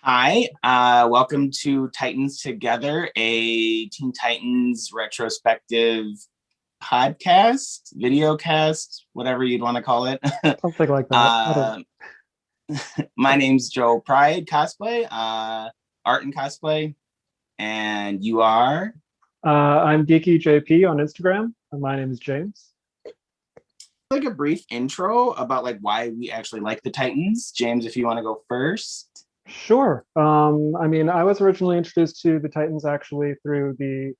Hi, welcome to Titans Together, a Teen Titans retrospective podcast, video cast, whatever you'd want to call it. Something like that. My name's Joe Pride Cosplay, art and cosplay, and you are? I'm Geeky JP on Instagram, and my name is James. Like a brief intro about like why we actually like the Titans. James, if you want to go first. Sure. I was originally introduced to the Titans actually through the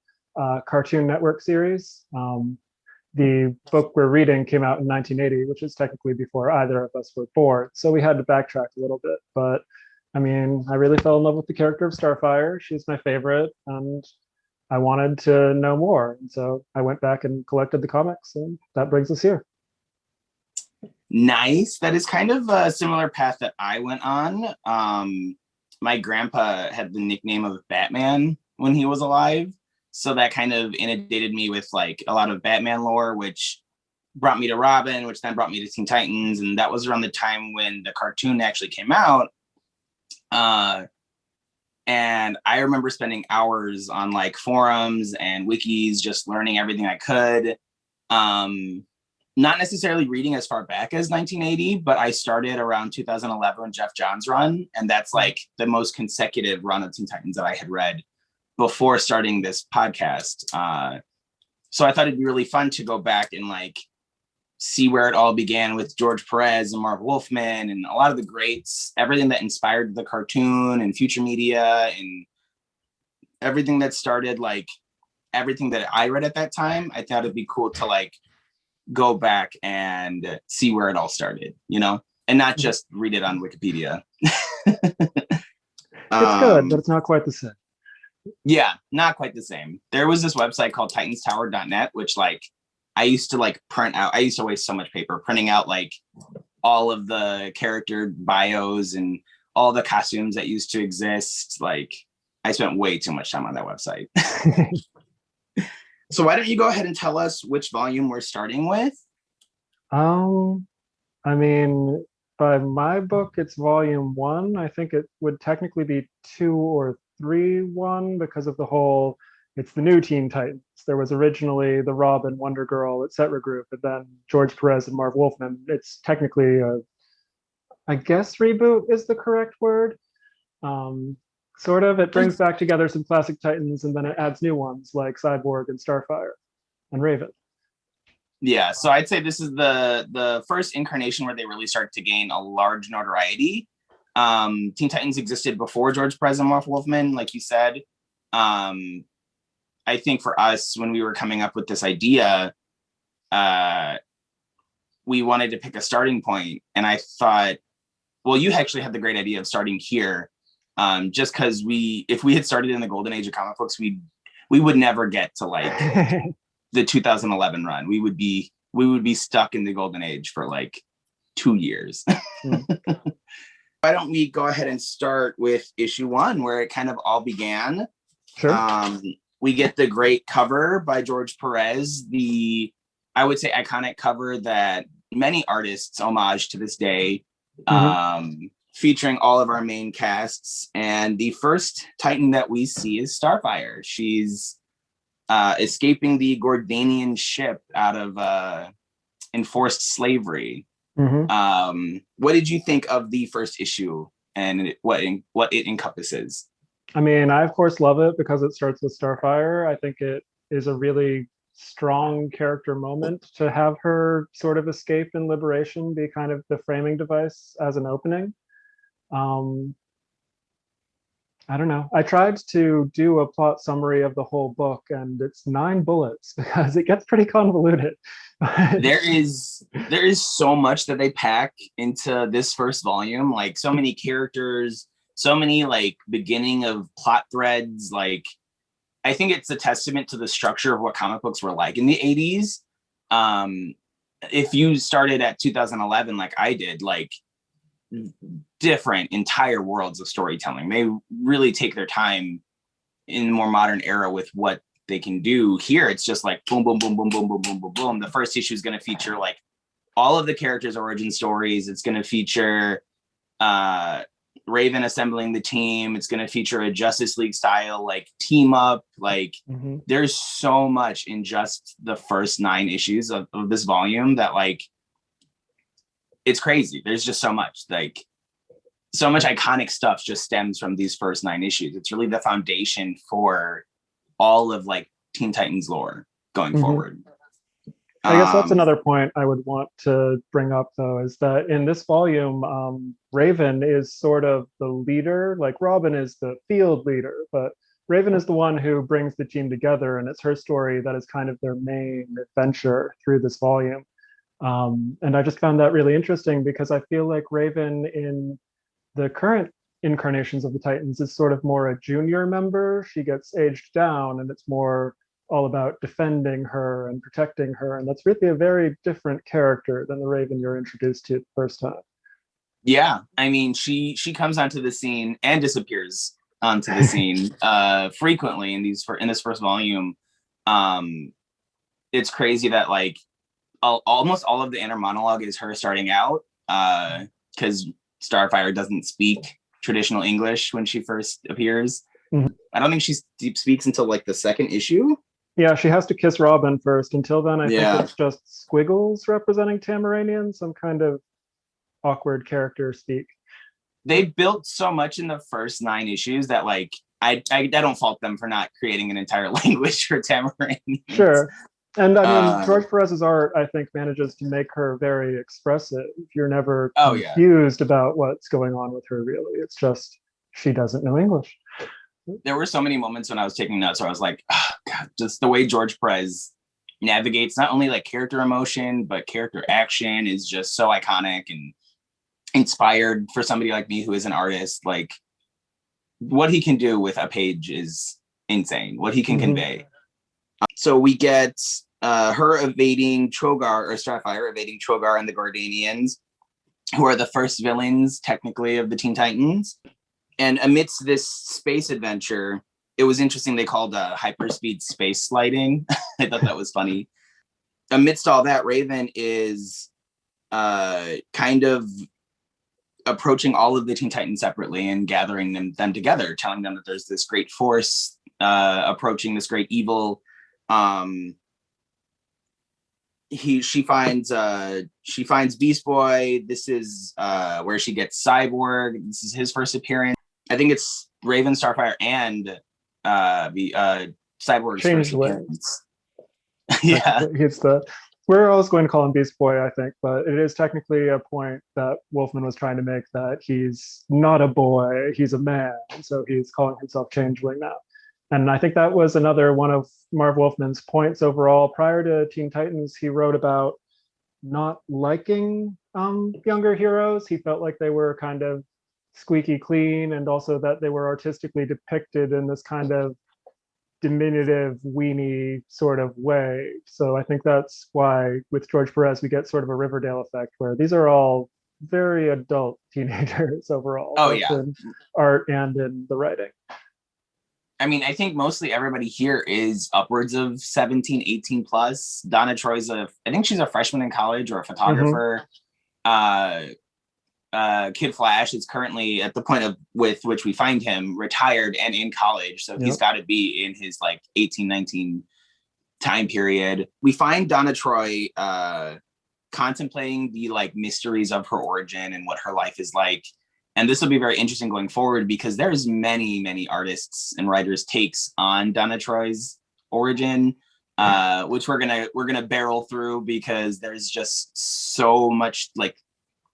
Cartoon Network series. The book we're reading came out in 1980, which is technically before either of us were born. So we had to backtrack a little bit. But I really fell in love with the character of Starfire. She's my favorite, and I wanted to know more. And so I went back and collected the comics, and that brings us here. Nice. That is kind of a similar path that I went on. My grandpa had the nickname of Batman when he was alive. So that kind of inundated me with like a lot of Batman lore, which brought me to Robin, which then brought me to Teen Titans. And that was around the time when the cartoon actually came out. And I remember spending hours on like forums and wikis, just learning everything I could. Not necessarily reading as far back as 1980, but I started around 2011 when Jeff Johns run. And that's like the most consecutive run of Teen Titans that I had read before starting this podcast. So I thought it'd be really fun to go back and like see where it all began with George Perez and Marv Wolfman and a lot of the greats, everything that inspired the cartoon and future media and everything that started like everything that I read at that time. I thought it'd be cool to like go back and see where it all started, you know, and not just read it on Wikipedia. It's good, but it's not quite the same. Yeah, not quite the same. There was this website called titanstower.net, which like I used to like print out. I used to waste so much paper printing out like all of the character bios and all the costumes that used to exist. Like I spent way too much time on that website. So why don't you go ahead and tell us which volume we're starting with? By my book, it's volume 1. I think it would technically be 2 or 3, 1 because of the whole, it's the new Teen Titans. There was originally the Robin, Wonder Girl, etc. group, and then George Perez and Marv Wolfman. It's technically I guess reboot is the correct word. Sort of, it brings back together some classic Titans and then it adds new ones like Cyborg and Starfire and Raven. Yeah, so I'd say this is the first incarnation where they really start to gain a large notoriety. Teen Titans existed before George Perez and Marv Wolfman, like you said. I think for us, when we were coming up with this idea, we wanted to pick a starting point. And I thought, well, you actually had the great idea of starting here. Just because if we had started in the golden age of comic books, we would never get to like the 2011 run. We would be stuck in the golden age for like 2 years. Why don't we go ahead and start with issue 1, where it kind of all began. Sure. We get the great cover by George Perez, the, I would say, iconic cover that many artists homage to this day. Featuring all of our main casts. And the first Titan that we see is Starfire. She's escaping the Gordanian ship out of enforced slavery. What did you think of the first issue and what it encompasses? I of course love it because it starts with Starfire. I think it is a really strong character moment to have her sort of escape and liberation be kind of the framing device as an opening. I don't know. I tried to do a plot summary of the whole book, and it's 9 bullets because it gets pretty convoluted. There is so much that they pack into this first volume, like so many characters, so many like beginning of plot threads. Like I think it's a testament to the structure of what comic books were like in the 80s. If you started at 2011 like I did, like different entire worlds of storytelling. They really take their time in the more modern era with what they can do. Here it's just like boom, boom, boom, boom, boom, boom, boom, boom, boom. The first issue is going to feature like all of the characters' origin stories. It's going to feature Raven assembling the team. It's going to feature a Justice League style like team up. Like there's so much in just the first 9 issues of this volume that like it's crazy. There's just so much, like so much iconic stuff just stems from these first 9 issues. It's really the foundation for all of like Teen Titans lore going forward. I guess that's another point I would want to bring up, though, is that in this volume, Raven is sort of the leader. Like Robin is the field leader, but Raven is the one who brings the team together, and it's her story that is kind of their main adventure through this volume. And I just found that really interesting because I feel like Raven in the current incarnations of the Titans is sort of more a junior member. She gets aged down, and it's more all about defending her and protecting her. And that's really a very different character than the Raven you're introduced to the first time. Yeah, I mean, she comes onto the scene and disappears onto the scene frequently in this first volume. It's crazy that like almost all of the inner monologue is her starting out because Starfire doesn't speak traditional English when she first appears. I don't think she speaks until like the second issue. Yeah, she has to kiss Robin first. Until then, I think it's just squiggles representing Tamaranian, some kind of awkward character speak. They built so much in the first 9 issues that like I don't fault them for not creating an entire language for Tamaranian. Sure. And I mean, George Perez's art, I think, manages to make her very expressive. You're never confused about what's going on with her, really. It's just she doesn't know English. There were so many moments when I was taking notes where I was like, oh, God, just the way George Perez navigates not only like character emotion, but character action is just so iconic and inspired for somebody like me who is an artist. Like what he can do with a page is insane, what he can convey. So we get her evading Trogar, or Starfire evading Trogar and the Gordanians, who are the first villains technically of the Teen Titans. And amidst this space adventure, it was interesting. They called hyperspeed space sliding. I thought that was funny. Amidst all that, Raven is kind of approaching all of the Teen Titans separately and gathering them together, telling them that there's this great force approaching, this great evil. She finds Beast Boy. This is where she gets Cyborg. This is his first appearance. I think it's Raven, Starfire, and the Cyborg's first appearance. Yeah, we're always going to call him Beast Boy, I think, but it is technically a point that Wolfman was trying to make, that he's not a boy, he's a man, so he's calling himself Changeling now. And I think that was another one of Marv Wolfman's points overall. Prior to Teen Titans, he wrote about not liking younger heroes. He felt like they were kind of squeaky clean, and also that they were artistically depicted in this kind of diminutive, weenie sort of way. So I think that's why with George Perez, we get sort of a Riverdale effect, where these are all very adult teenagers overall. Oh, yeah. In art and in the writing. I mean, I think mostly everybody here is upwards of 17, 18 plus. Donna Troy's I think she's a freshman in college or a photographer. Kid Flash is currently at the point with which we find him retired and in college. So he's got to be in his like 18, 19 time period. We find Donna Troy contemplating the like mysteries of her origin and what her life is like. And this will be very interesting going forward because there's many, many artists and writers' takes on Donna Troy's origin, which we're gonna barrel through because there's just so much like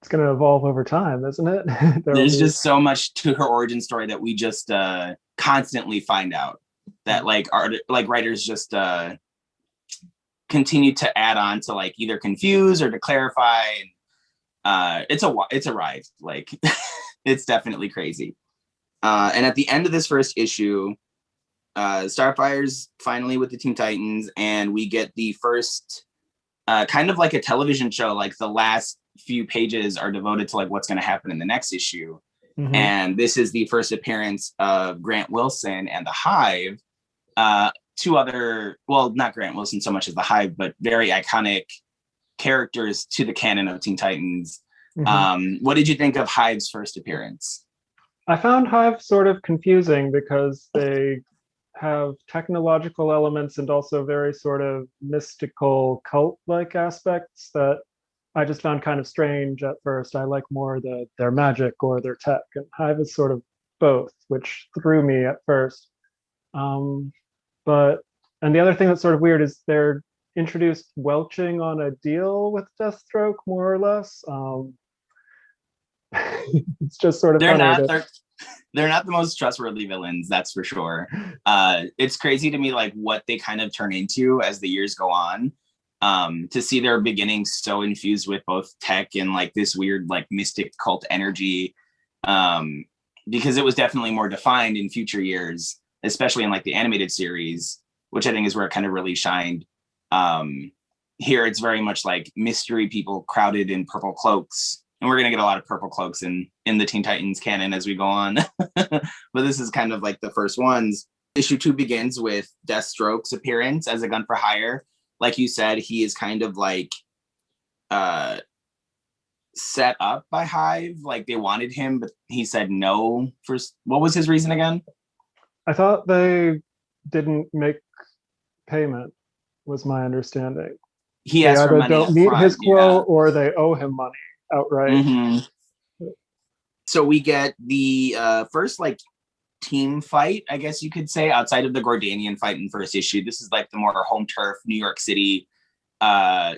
it's gonna evolve over time, isn't it? There's just so much to her origin story that we just constantly find out that like writers just continue to add on to like either confuse or to clarify. It's a ride. Like it's definitely crazy. And at the end of this first issue, Starfire's finally with the Teen Titans, and we get the first kind of like a television show. Like the last few pages are devoted to like what's going to happen in the next issue. And this is the first appearance of Grant Wilson and the Hive. Two other, well, not Grant Wilson so much as the Hive, but very iconic characters to the canon of Teen Titans. What did you think of Hive's first appearance? I found Hive sort of confusing because they have technological elements and also very sort of mystical cult-like aspects that I just found kind of strange at first. I like more their magic or their tech, and Hive is sort of both, which threw me at first. Um, but and the other thing that's sort of weird is they're introduced welching on a deal with Deathstroke, more or less. It's just sort of They're funny not. that They're not the most trustworthy villains, that's for sure. It's crazy to me like what they kind of turn into as the years go on. To see their beginnings so infused with both tech and like this weird like mystic cult energy. Because it was definitely more defined in future years, especially in like the animated series, which I think is where it kind of really shined. Here it's very much like mystery people crowded in purple cloaks, and we're going to get a lot of purple cloaks in the Teen Titans canon as we go on. But this is kind of like the first ones. Issue 2 begins with Deathstroke's appearance as a gun for hire. Like you said, he is kind of like set up by Hive. Like they wanted him, but he said no. What was his reason again? I thought they didn't make payment, was my understanding. He They asked for either money don't up meet front. his quote or they owe him money outright. Mm-hmm. So we get the first like team fight, I guess you could say, outside of the Gordanian fight in first issue. This is like the more home turf New York City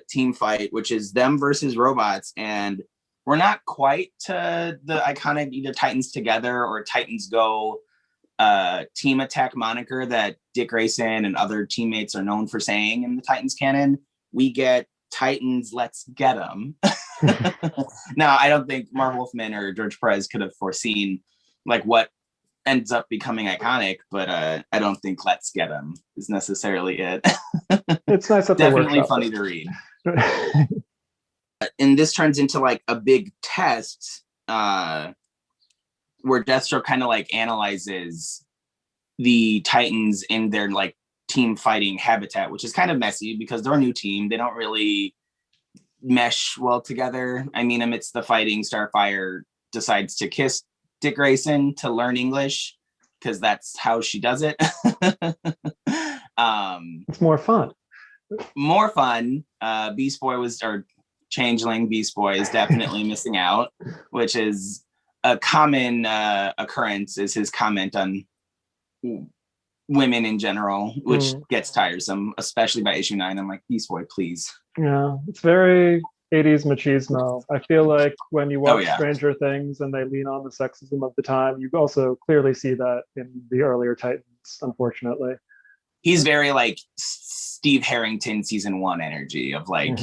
team fight, which is them versus robots. And we're not quite to the iconic either Titans Together or Titans Go team attack moniker that Dick Grayson and other teammates are known for saying in the Titans canon. We get Titans, let's get them. Now, I don't think Marv Wolfman or George Perez could have foreseen like what ends up becoming iconic, but I don't think let's get them is necessarily it. It's nice that definitely funny to read. And this turns into like a big test where Deathstroke kind of like analyzes the Titans in their like team fighting habitat, which is kind of messy because they're a new team. They don't really mesh well together. I mean, amidst the fighting, Starfire decides to kiss Dick Grayson to learn English because that's how she does it. It's more fun. More fun. Beast Boy or Changeling Beast Boy is definitely missing out, which is a common occurrence, is his comment on women in general, which gets tiresome, especially by issue 9. I'm like, Beast Boy, please. Yeah, it's very 80s machismo. I feel like when you watch Stranger Things and they lean on the sexism of the time, you also clearly see that in the earlier Titans, unfortunately. He's very like Steve Harrington season 1 energy of like,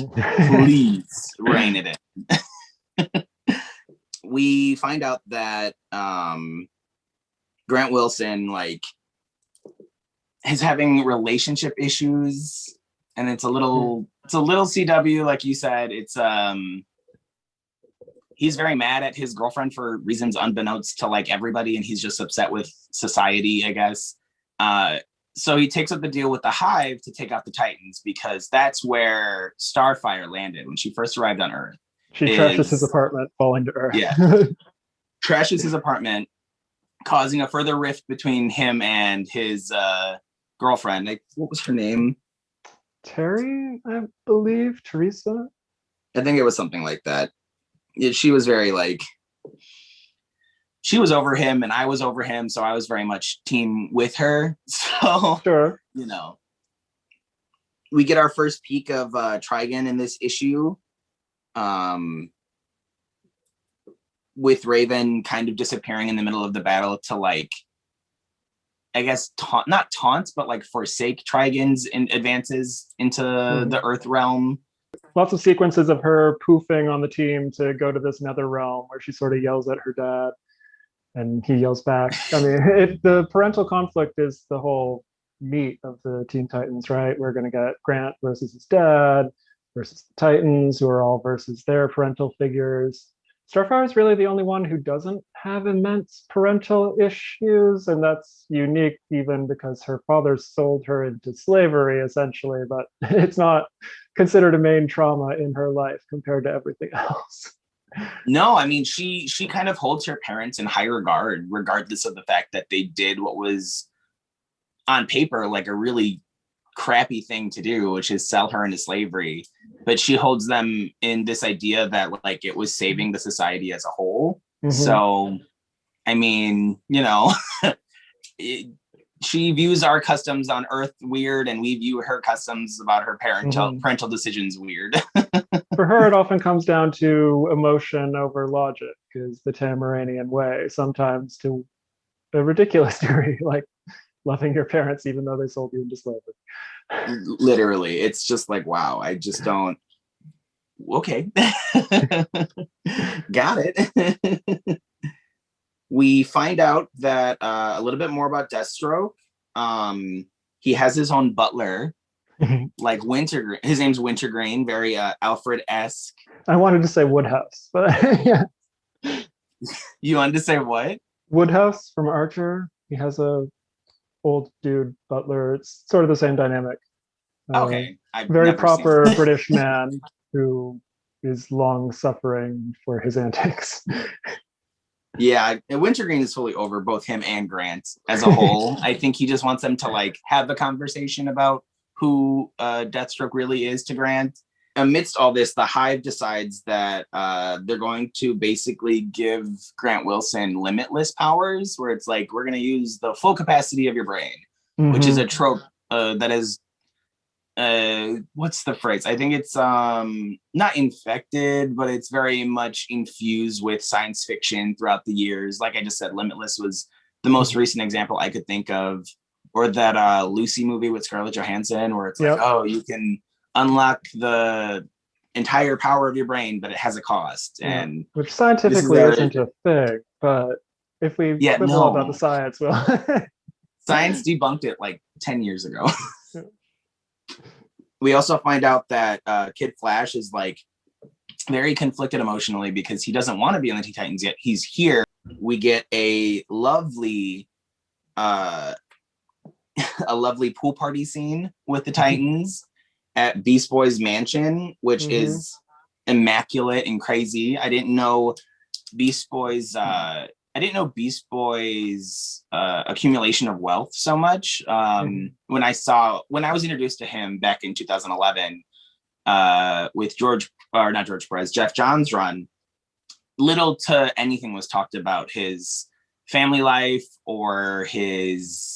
please rein it in. We find out that Grant Wilson like is having relationship issues, and it's a little CW, like you said. It's he's very mad at his girlfriend for reasons unbeknownst to like everybody, and he's just upset with society, I guess. So he takes up the deal with the Hive to take out the Titans because that's where Starfire landed when she first arrived on Earth. She trashes his apartment, falling to Earth. Yeah. Trashes his apartment, causing a further rift between him and his girlfriend. Like, what was her name? Terry, I believe. Teresa? I think it was something like that. Yeah, she was very like, she was over him and I was over him, so I was very much team with her. So, sure. You know, we get our first peek of Trigon in this issue. With Raven kind of disappearing in the middle of the battle to like, I guess, not taunt, but like forsake Trigon's advances into the Earth realm. Lots of sequences of her poofing on the team to go to this nether realm where she sort of yells at her dad and he yells back. I mean, the parental conflict is the whole meat of the Teen Titans, right? We're going to get Grant versus his dad versus the Titans, who are all versus their parental figures. Starfire is really the only one who doesn't have immense parental issues, and that's unique even because her father sold her into slavery, essentially, but it's not considered a main trauma in her life compared to everything else. No, I mean she kind of holds her parents in high regard, regardless of the fact that they did what was on paper like a really crappy thing to do, which is sell her into slavery. But she holds them in this idea that like it was saving the society as a whole. So, I mean, you know, she views our customs on Earth weird, and we view her customs about her parental decisions weird. For her, it often comes down to emotion over logic, is the Tamaranian way, sometimes to a ridiculous degree, like loving your parents even though they sold you into slavery. Literally, it's just like, wow, I just don't. Okay. Got it. We find out that a little bit more about Deathstroke. He has his own butler, like Wintergreen. His name's Wintergreen, very Alfred-esque. I wanted to say Woodhouse, but yeah. You wanted to say what? Woodhouse from Archer. He has a old dude butler. It's sort of the same dynamic. Okay. Very proper British man who is long suffering for his antics. Yeah, Wintergreen is fully over both him and Grant as a whole. I think he just wants them to like have a conversation about who Deathstroke really is to Grant. Amidst all this, the Hive decides that they're going to basically give Grant Wilson limitless powers, where it's like, we're going to use the full capacity of your brain, which is a trope that is, what's the phrase? I think it's not infected, but it's very much infused with science fiction throughout the years. Like I just said, Limitless was the most recent example I could think of, or that Lucy movie with Scarlett Johansson, where it's like, oh, you can unlock the entire power of your brain, but it has a cost. And which scientifically isn't a thing, but if we quibble about the science, well, science debunked it like 10 years ago. We also find out that Kid Flash is like very conflicted emotionally because he doesn't want to be on the Teen Titans yet. He's here. We get a lovely pool party scene with the Titans at Beast Boy's mansion, which is immaculate and crazy. I didn't know Beast Boy's accumulation of wealth so much. When I was introduced to him back in 2011 with Jeff Johns' run, little to anything was talked about his family life or his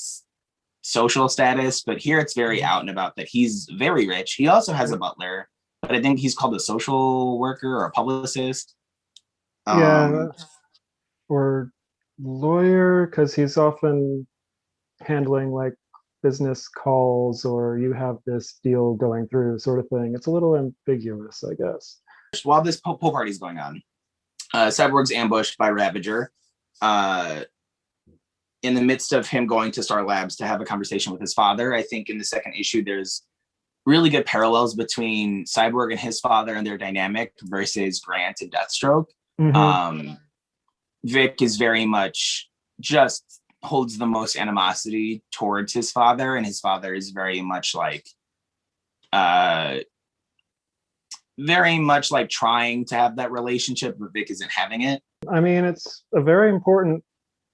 social status, but here it's very out and about that he's very rich. He also has a butler, but I think he's called a social worker or a publicist. Or lawyer, because he's often handling like business calls, or you have this deal going through sort of thing. It's a little ambiguous, I guess. While this pool party is going on, Cyborg's ambushed by Ravager. In the midst of him going to Star Labs to have a conversation with his father, I think in the second issue, there's really good parallels between Cyborg and his father and their dynamic versus Grant and Deathstroke. Vic is very much just holds the most animosity towards his father, and his father is very much like trying to have that relationship, but Vic isn't having it. I mean, it's a very important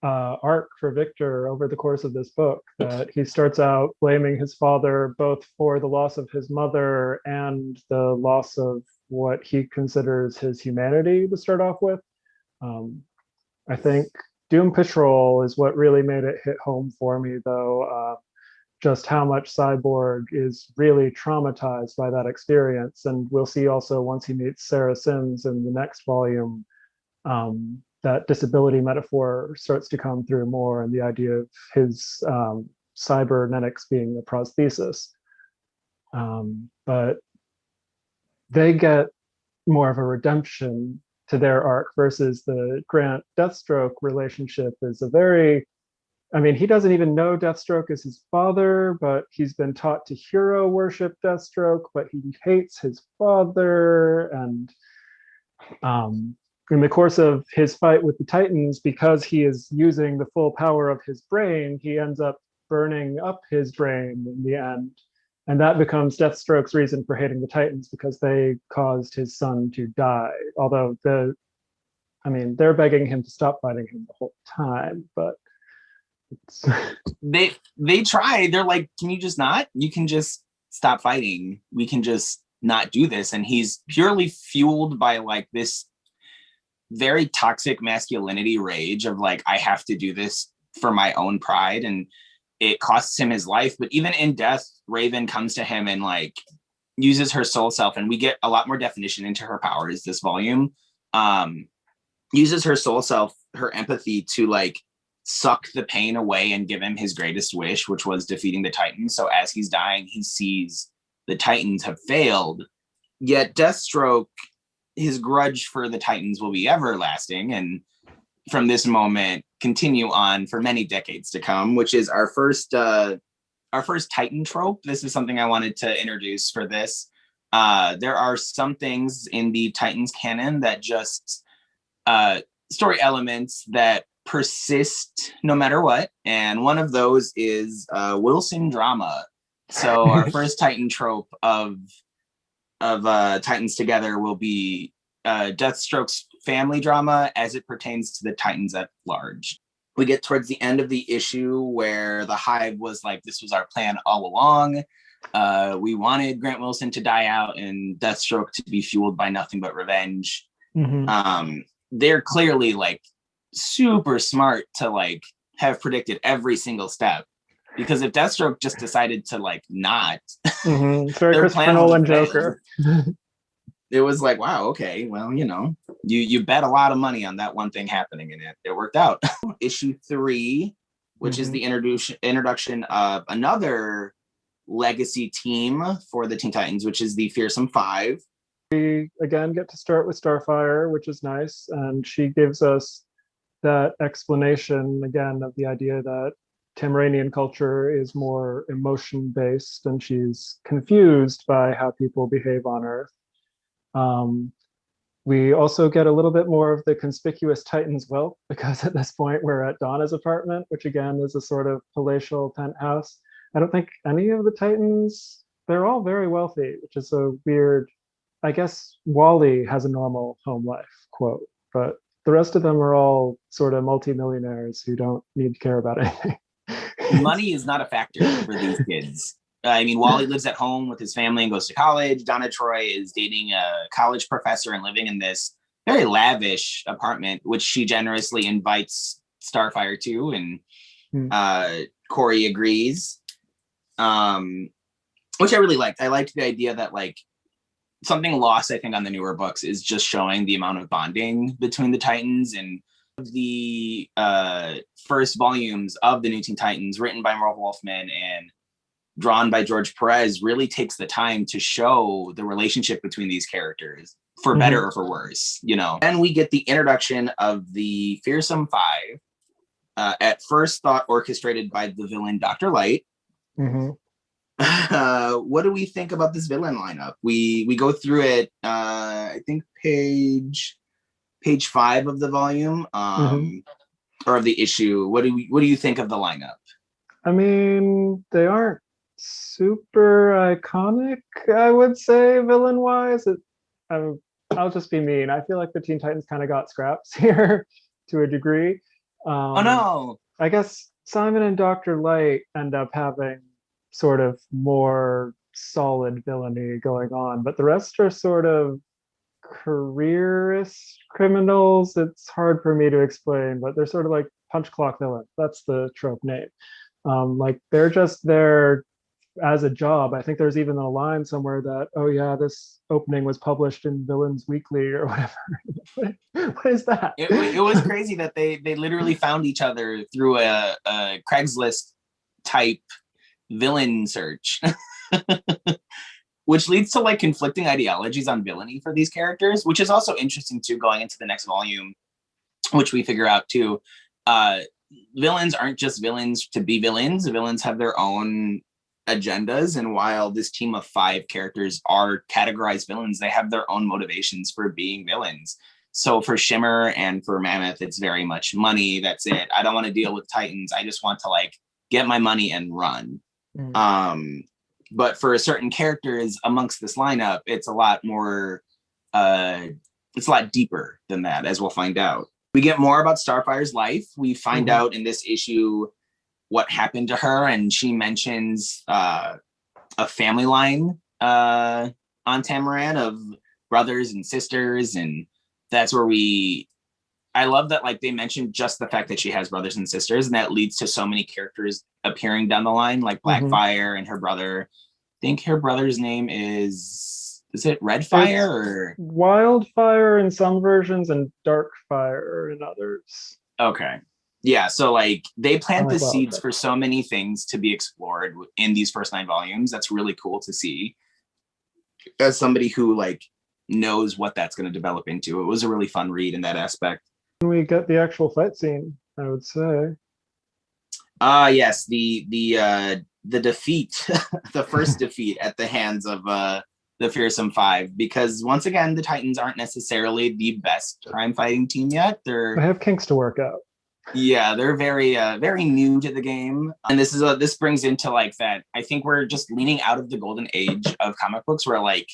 arc for Victor over the course of this book, that he starts out blaming his father both for the loss of his mother and the loss of what he considers his humanity to start off with. I think Doom Patrol is what really made it hit home for me, though, just how much Cyborg is really traumatized by that experience. And we'll see also once he meets Sarah Sims in the next volume, that disability metaphor starts to come through more, and the idea of his cybernetics being a prosthesis. But they get more of a redemption to their arc versus the Grant Deathstroke relationship is a very, I mean, he doesn't even know Deathstroke is his father, but he's been taught to hero worship Deathstroke, but he hates his father. And in the course of his fight with the Titans, because he is using the full power of his brain, he ends up burning up his brain in the end. And that becomes Deathstroke's reason for hating the Titans, because they caused his son to die. Although the I mean, they're begging him to stop fighting him the whole time, but it's they try. They're like, can you just not? You can just stop fighting. We can just not do this. And he's purely fueled by like this very toxic masculinity rage of like, I have to do this for my own pride, and it costs him his life. But even in death, Raven comes to him and like uses her soul self, and we get a lot more definition into her powers this volume. Uses her soul self, her empathy, to like suck the pain away and give him his greatest wish, which was defeating the Titans. So as he's dying, he sees the Titans have failed, yet Deathstroke, his grudge for the Titans will be everlasting, and from this moment continue on for many decades to come, which is our first Titan trope. This is something I wanted to introduce for this. There are some things in the Titans canon that just story elements that persist no matter what, and one of those is Wilson drama. So our first Titan trope of Titans together will be Deathstroke's family drama as it pertains to the Titans at large. We get towards the end of the issue where the Hive was like, this was our plan all along. We wanted Grant Wilson to die out and Deathstroke to be fueled by nothing but revenge. Mhm. They're clearly like super smart to like have predicted every single step, because if Deathstroke just decided to like not, It's very their Christopher plan Nolan would have Joker. it was like, wow, okay, well, you know, you bet a lot of money on that one thing happening, and it worked out. Issue 3, which is the introduction of another legacy team for the Teen Titans, which is the Fearsome Five. We again get to start with Starfire, which is nice, and she gives us that explanation again of the idea that Tamranian culture is more emotion based, and she's confused by how people behave on Earth. We also get a little bit more of the conspicuous Titans wealth, because at this point we're at Donna's apartment, which again is a sort of palatial penthouse. I don't think any of the Titans, they're all very wealthy, which is a weird, I guess Wally has a normal home life, quote, but the rest of them are all sort of multimillionaires who don't need to care about anything. Money is not a factor for these kids. I mean, Wally lives at home with his family and goes to college. Donna Troy is dating a college professor and living in this very lavish apartment, which she generously invites Starfire to, and Corey agrees, which I really liked. I liked the idea that like something lost, I think, on the newer books is just showing the amount of bonding between the Titans. And the first volumes of the New Teen Titans, written by Marv Wolfman and drawn by George Perez, really takes the time to show the relationship between these characters, for better or for worse, you know. And we get the introduction of the Fearsome Five, at first thought orchestrated by the villain Dr. Light. What do we think about this villain lineup? We go through it, I think page 5 of the volume, or of the issue. What do you think of the lineup? I mean, they aren't super iconic, I would say, villain wise. I'll just be mean. I feel like the Teen Titans kind of got scraps here to a degree. Oh no! I guess Simon and Dr. Light end up having sort of more solid villainy going on, but the rest are sort of careerist criminals. It's hard for me to explain, but they're sort of like punch clock villains. That's the trope name. Like they're just there as a job. I think there's even a line somewhere that, oh yeah, this opening was published in Villains Weekly or whatever. What is that? It was crazy that they literally found each other through a Craigslist type villain search. Which leads to like conflicting ideologies on villainy for these characters, which is also interesting too, going into the next volume, which we figure out too. Villains aren't just villains to be villains. Villains have their own agendas, and while this team of 5 characters are categorized villains, they have their own motivations for being villains. So for Shimmer and for Mammoth, it's very much money. That's it. I don't want to deal with Titans. I just want to like get my money and run. But for certain characters amongst this lineup, it's a lot more it's a lot deeper than that, as we'll find out. We get more about Starfire's life. We find out in this issue what happened to her, and she mentions a family line on Tamaran of brothers and sisters, and that's where I love that, like, they mentioned just the fact that she has brothers and sisters, and that leads to so many characters appearing down the line, like Blackfire and her brother. I think her brother's name is it Redfire or Wildfire in some versions and Darkfire in others. Okay. Yeah, so like they plant the seeds for so many things to be explored in these first 9 volumes. That's really cool to see. As somebody who like knows what that's going to develop into, it was a really fun read in that aspect. We get the actual fight scene, I would say. Yes, the defeat, the first defeat at the hands of the Fearsome Five, because once again, the Titans aren't necessarily the best crime fighting team yet. They have kinks to work out. Yeah, they're very new to the game, and this brings into like that. I think we're just leaning out of the golden age of comic books, where like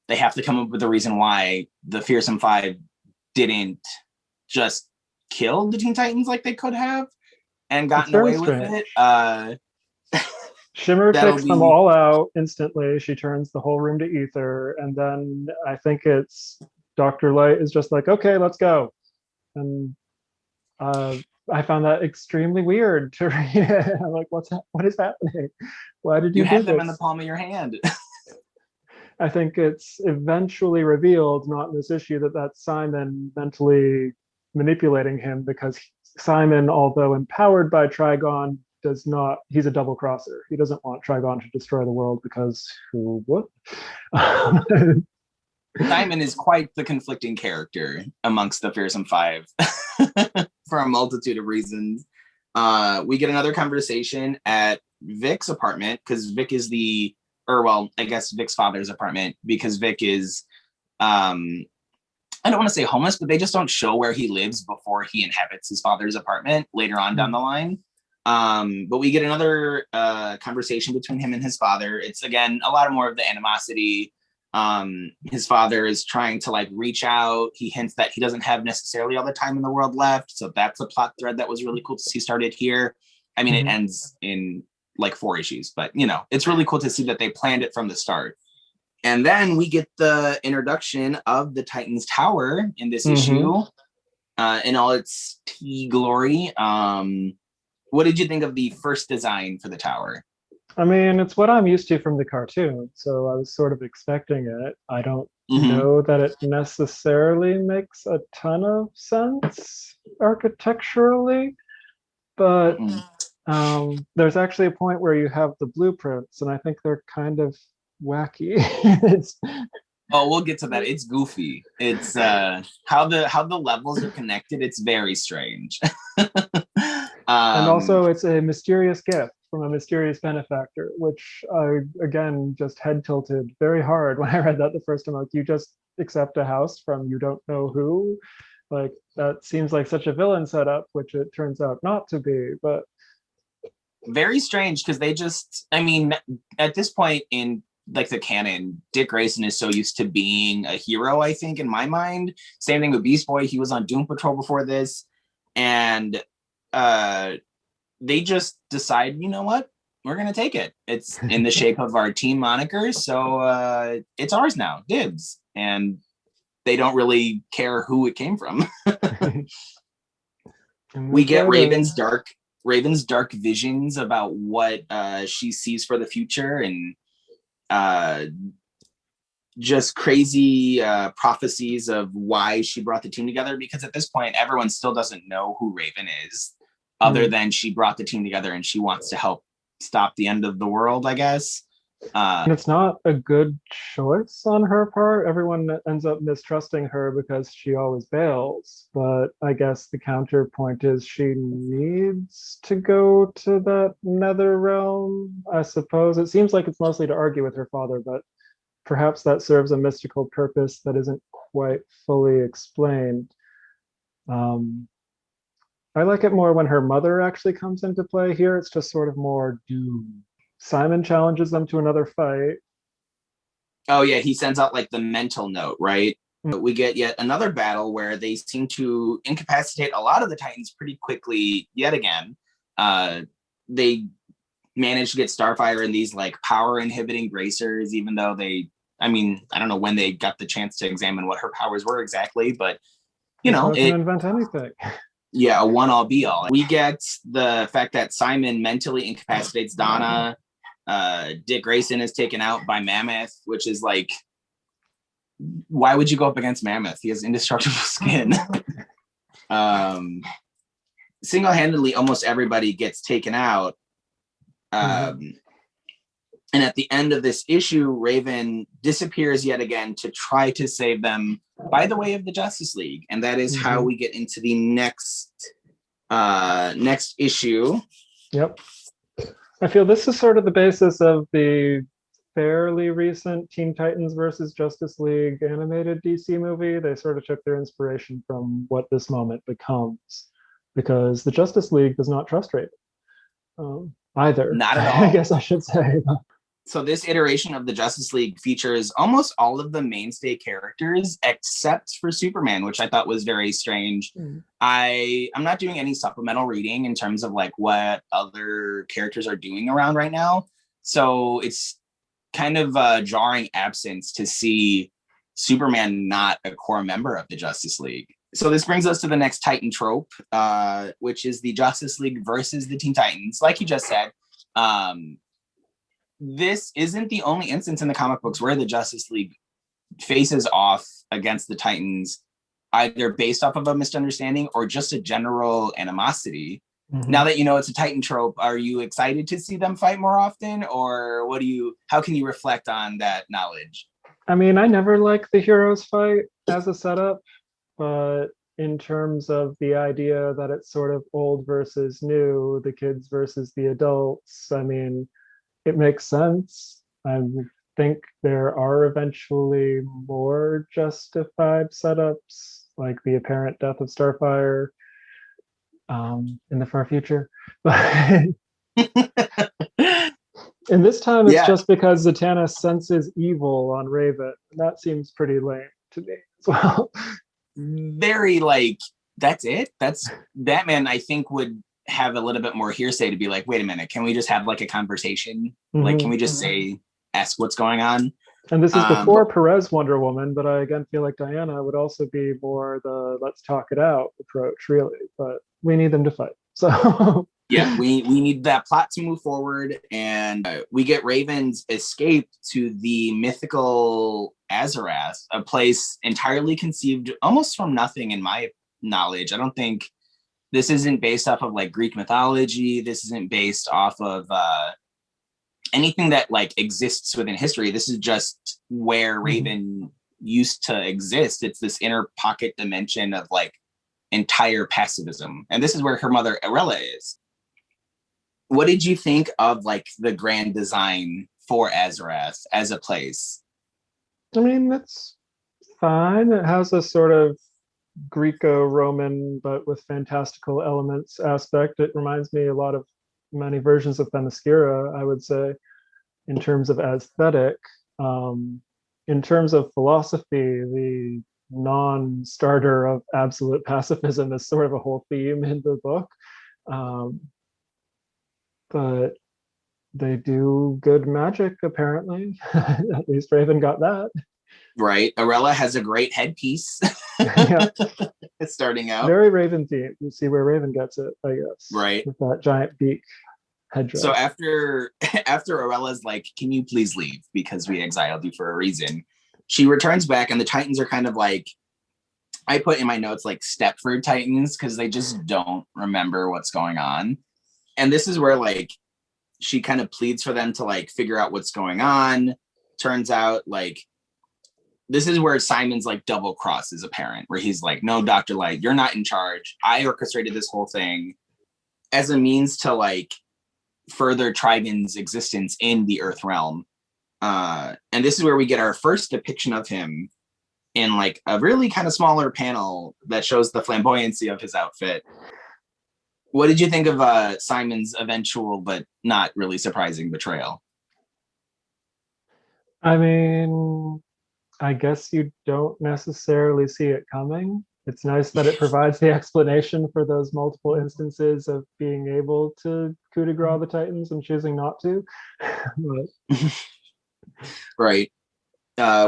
they have to come up with a reason why the Fearsome Five didn't just kill the Teen Titans like they could have and gotten away with it. Shimmer takes them all out instantly. She turns the whole room to ether, and then I think it's Dr. Light is just like, okay, let's go. And I found that extremely weird to read it. I'm like, what is happening? Why did you have them in the palm of your hand? I think it's eventually revealed, not in this issue, that that's Simon mentally manipulating him, because Simon, although empowered by Trigon, he's a double crosser. He doesn't want Trigon to destroy the world because who would? Simon is quite the conflicting character amongst the Fearsome Five for a multitude of reasons. We get another conversation at Vic's apartment, because Vic is I guess Vic's father's apartment, because Vic is, I don't want to say homeless, but they just don't show where he lives before he inhabits his father's apartment later on down the line. But we get another conversation between him and his father. It's, again, a lot more of the animosity. His father is trying to like reach out. He hints that he doesn't have necessarily all the time in the world left. So that's a plot thread that was really cool to see started here. I mean, it ends in like 4 issues, but it's really cool to see that they planned it from the start. And then we get the introduction of the Titans Tower in this issue, in all its tea glory. What did you think of the first design for the tower? I mean, it's what I'm used to from the cartoon, so I was sort of expecting it. I don't know that it necessarily makes a ton of sense architecturally, but there's actually a point where you have the blueprints, and I think they're kind of wacky. We'll get to that. It's goofy. It's how the levels are connected. It's very strange. And also, it's a mysterious gift from a mysterious benefactor, which I, again, just head tilted very hard when I read that the first time. Like, you just accept a house from you don't know who. Like, that seems like such a villain setup, which it turns out not to be. But very strange, because they just, I mean, at this point in like the canon, Dick Grayson is so used to being a hero, I think, in my mind. Same thing with Beast Boy. He was on Doom Patrol before this. And they just decide, you know what? We're going to take it. It's in the shape of our team moniker. So it's ours now, dibs. And they don't really care who it came from. We get Raven's dark visions about what she sees for the future, and just crazy prophecies of why she brought the team together, because at this point everyone still doesn't know who Raven is, other than she brought the team together and she wants to help stop the end of the world, I guess. And it's not a good choice on her part. Everyone ends up mistrusting her because she always bails, but I guess the counterpoint is she needs to go to that nether realm, I suppose. It seems like it's mostly to argue with her father, but perhaps that serves a mystical purpose that isn't quite fully explained. I like it more when her mother actually comes into play. Here it's just sort of more doom. Simon challenges them to another fight. Oh yeah, he sends out like the mental note, right? We get yet another battle where they seem to incapacitate a lot of the Titans pretty quickly yet again. They managed to get Starfire in these like power inhibiting bracers, even though I don't know when they got the chance to examine what her powers were exactly, but Can invent anything. Yeah, a one all be all. We get the fact that Simon mentally incapacitates Donna. Dick Grayson is taken out by Mammoth, which is like, why would you go up against Mammoth? He has indestructible skin. Single-handedly, almost everybody gets taken out. And at the end of this issue, Raven disappears yet again to try to save them by the way of the Justice League. And that is how we get into the next issue. Yep. I feel this is sort of the basis of the fairly recent Teen Titans versus Justice League animated DC movie. They sort of took their inspiration from what this moment becomes, because the Justice League does not trust Raven either. Not at all. I guess I should say. So this iteration of the Justice League features almost all of the mainstay characters except for Superman, which I thought was very strange. I'm not doing any supplemental reading in terms of like what other characters are doing around right now. So it's kind of a jarring absence to see Superman not a core member of the Justice League. So this brings us to the next Titan trope, which is the Justice League versus the Teen Titans. Like you just said, this isn't the only instance in the comic books where the Justice League faces off against the Titans, either based off of a misunderstanding or just a general animosity. Now that you know it's a Titan trope, are you excited to see them fight more often, or how can you reflect on that knowledge? I mean, I never liked the heroes fight as a setup, but in terms of the idea that it's sort of old versus new, the kids versus the adults, I mean, it makes sense. I think there are eventually more justified setups, like the apparent death of Starfire in the far future. But in this time, it's just because Zatanna senses evil on Raven. That seems pretty lame to me as well. Very like, that's it? That's Batman, I think, would have a little bit more hearsay to be like, wait a minute, can we just have like a conversation? Like, can we just ask what's going on? And this is before Perez Wonder Woman, but I again feel like Diana would also be more the let's talk it out approach, really. But we need them to fight. So yeah, we need that plot to move forward, and we get Raven's escape to the mythical Azarath, a place entirely conceived almost from nothing in my knowledge. I don't think this isn't based off of like Greek mythology. This isn't based off of anything that like exists within history. This is just where Raven used to exist. It's this inner pocket dimension of like entire pacifism. And this is where her mother Arella is. What did you think of like the grand design for Azarath as a place? I mean, that's fine. It has a sort of Greco-Roman, but with fantastical elements aspect. It reminds me a lot of many versions of Themyscira, I would say, in terms of aesthetic. In terms of philosophy, the non-starter of absolute pacifism is sort of a whole theme in the book. But they do good magic, apparently. At least Raven got that. Right. Arella has a great headpiece. Yeah. It's starting out. Very Raven themed. You see where Raven gets it, I guess. Right. With that giant beak headdress. So after Arella's like, can you please leave? Because we exiled you for a reason. She returns back and the Titans are kind of like, I put in my notes like Stepford Titans, because they just don't remember what's going on. And this is where like she kind of pleads for them to like figure out what's going on. Turns out like this is where Simon's like double cross is apparent, where he's like, no, Dr. Light, you're not in charge. I orchestrated this whole thing as a means to like further Trigon's existence in the Earth realm. And this is where we get our first depiction of him in like a really kind of smaller panel that shows the flamboyancy of his outfit. What did you think of Simon's eventual but not really surprising betrayal? I mean, I guess you don't necessarily see it coming. It's nice that it provides the explanation for those multiple instances of being able to coup de grace the Titans and choosing not to. But Right.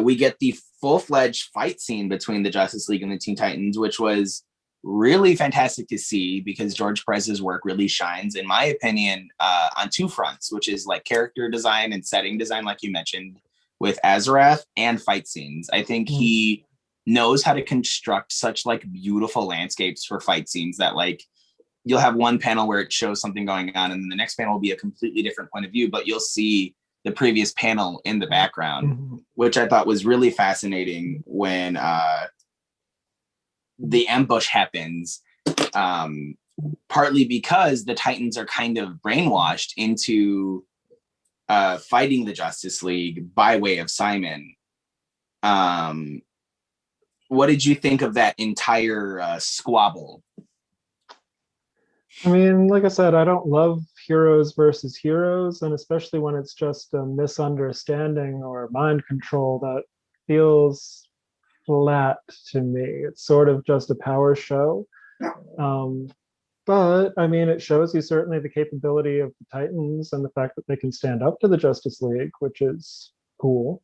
We get the full-fledged fight scene between the Justice League and the Teen Titans, which was really fantastic to see because George Perez's work really shines, in my opinion, on two fronts, which is like character design and setting design, like you mentioned, with Azarath, and fight scenes. I think he knows how to construct such like beautiful landscapes for fight scenes that like you'll have one panel where it shows something going on and then the next panel will be a completely different point of view, but you'll see the previous panel in the background, which I thought was really fascinating when the ambush happens, partly because the Titans are kind of brainwashed into fighting the Justice League by way of Simon. What did you think of that entire squabble? I mean, like I said, I don't love heroes versus heroes, and especially when it's just a misunderstanding or mind control that feels flat to me. It's sort of just a power show. But I mean, it shows you certainly the capability of the Titans and the fact that they can stand up to the Justice League, which is cool.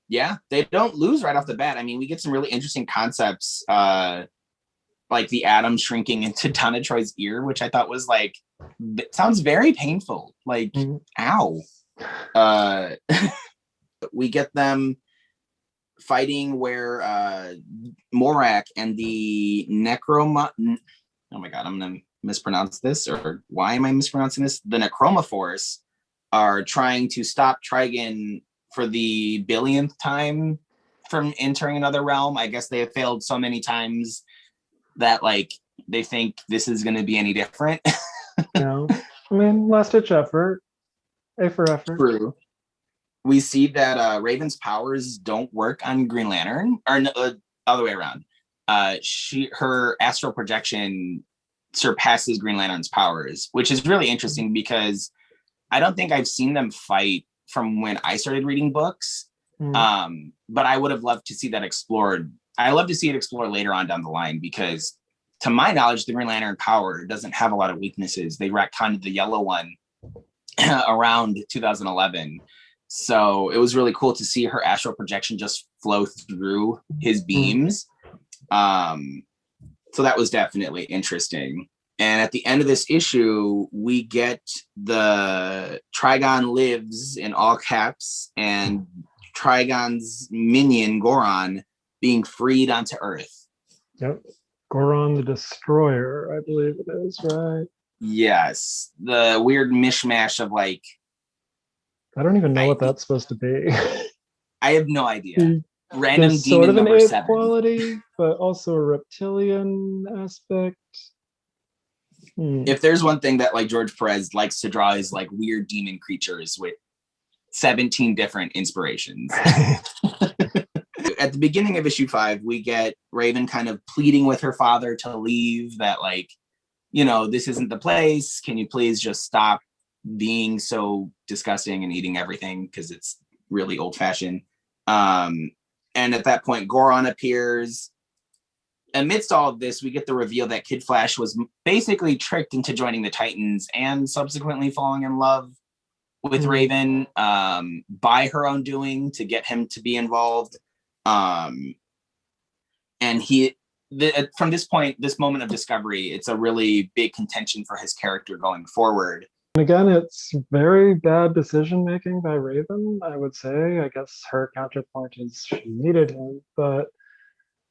Yeah, they don't lose right off the bat. I mean, we get some really interesting concepts, like the atom shrinking into Donna Troy's ear, which I thought was like, sounds very painful. Like, ow. We get them fighting where Morak and the oh my god, I'm gonna mispronounce this, or why am I mispronouncing this? The Necroma Force are trying to stop Trigon for the billionth time from entering another realm. I guess they have failed so many times that like they think this is going to be any different. I mean, last ditch effort, A for effort. True. We see that Raven's powers don't work on Green Lantern, or other way around. Her astral projection surpasses Green Lantern's powers, which is really interesting because I don't think I've seen them fight from when I started reading books. But I would have loved to see that explored. I love to see it explored later on down the line because, to my knowledge, the Green Lantern power doesn't have a lot of weaknesses. They retconned the yellow one around 2011. So it was really cool to see her astral projection just flow through his beams. So that was definitely interesting. And at the end of this issue, we get the Trigon lives in all caps and Trigon's minion, Goron, being freed onto Earth. Yep. Goron the Destroyer, I believe it is, right? Yes. The weird mishmash of like... I don't even know what that's supposed to be. I have no idea. Random There's demon sort of an number ape 7. quality, but also a reptilian aspect. If there's one thing that like George Perez likes to draw is like weird demon creatures with 17 different inspirations. At the beginning of issue 5, we get Raven kind of pleading with her father to leave, that like, you know, this isn't the place. Can you please just stop being so disgusting and eating everything, because it's really old fashioned. And at that point, Goron appears. Amidst all of this, we get the reveal that Kid Flash was basically tricked into joining the Titans and subsequently falling in love with Raven by her own doing to get him to be involved. And from this point, this moment of discovery, it's a really big contention for his character going forward. And again, it's very bad decision making by Raven, I would say. I guess her counterpoint is she needed him, but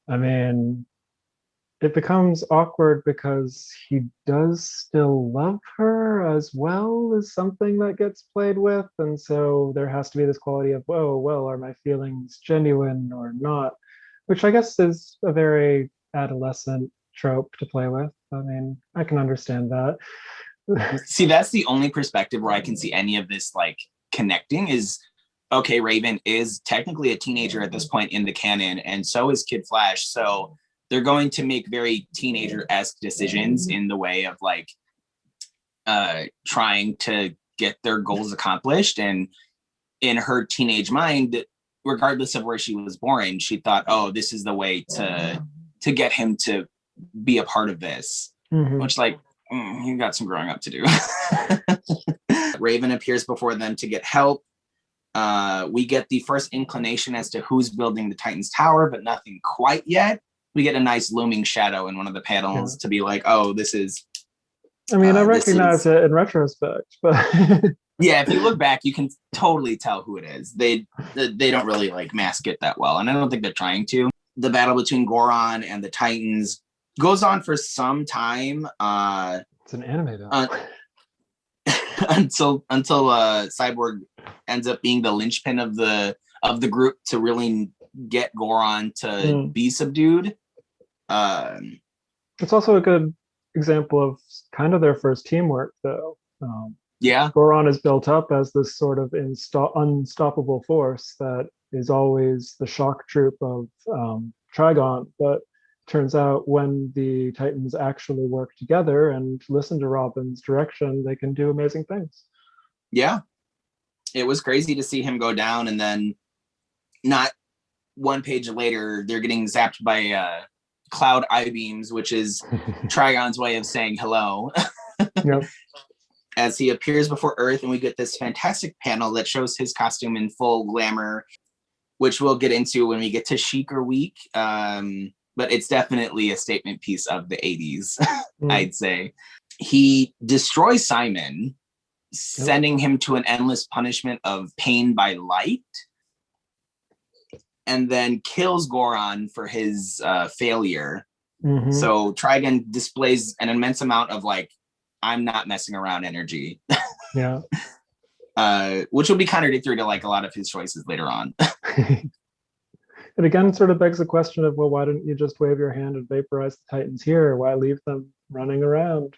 I mean, it becomes awkward because he does still love her as well, is something that gets played with. And so there has to be this quality of, oh, well, are my feelings genuine or not? Which I guess is a very adolescent trope to play with. I mean, I can understand that. See, that's the only perspective where I can see any of this like connecting is, okay, Raven is technically a teenager at this point in the canon, and so is Kid Flash. So they're going to make very teenager-esque decisions in the way of like trying to get their goals accomplished. And in her teenage mind, regardless of where she was born, she thought, oh, this is the way to get him to be a part of this. Which, like, you got some growing up to do. Raven appears before them to get help. We get the first inclination as to who's building the Titan's tower, but nothing quite yet. We get a nice looming shadow in one of the panels to be like, oh, this is... I mean, I recognize it in retrospect, but... Yeah, if you look back, you can totally tell who it is. They don't really, like, mask it that well, and I don't think they're trying to. The battle between Goron and the Titans goes on for some time. It's an anime battle. Until Cyborg ends up being the linchpin of the group to really get Goron to be subdued. It's also a good example of kind of their first teamwork, though. Yeah, Goron is built up as this sort of unstoppable force that is always the shock troop of Trigon, but turns out when the Titans actually work together and listen to Robin's direction, they can do amazing things. Yeah, it was crazy to see him go down, and then not one page later, they're getting zapped by cloud I-beams, which is Trigon's way of saying hello. Yep. As he appears before Earth, and we get this fantastic panel that shows his costume in full glamour, which we'll get into when we get to Sheikah Week. But it's definitely a statement piece of the 80s, I'd say. He destroys Simon, sending him to an endless punishment of pain by light, and then kills Goron for his failure. So Trigon displays an immense amount of, like, I'm not messing around energy. Yeah. Which will be contradictory to, like, a lot of his choices later on. It again sort of begs the question of, well, why didn't you just wave your hand and vaporize the Titans here? Why leave them running around?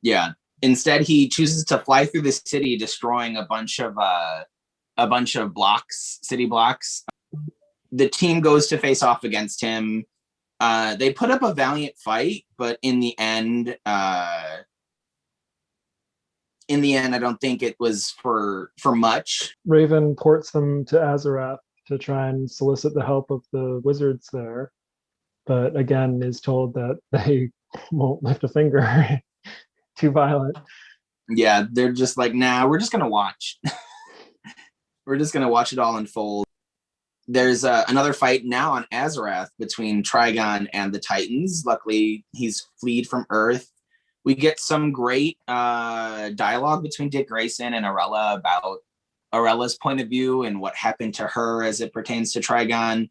Yeah. Instead, he chooses to fly through the city, destroying a bunch of blocks, city blocks. The team goes to face off against him. They put up a valiant fight, but in the end, I don't think it was for much. Raven ports them to Azarath to try and solicit the help of the wizards there, but again is told that they won't lift a finger. Too violent. Yeah, they're just like, nah, we're just gonna watch. We're just gonna watch it all unfold. There's another fight now on Azarath between Trigon and the Titans. Luckily, he's fleed from Earth. We get some great dialogue between Dick Grayson and Arella about Arella's point of view and what happened to her as it pertains to Trigon.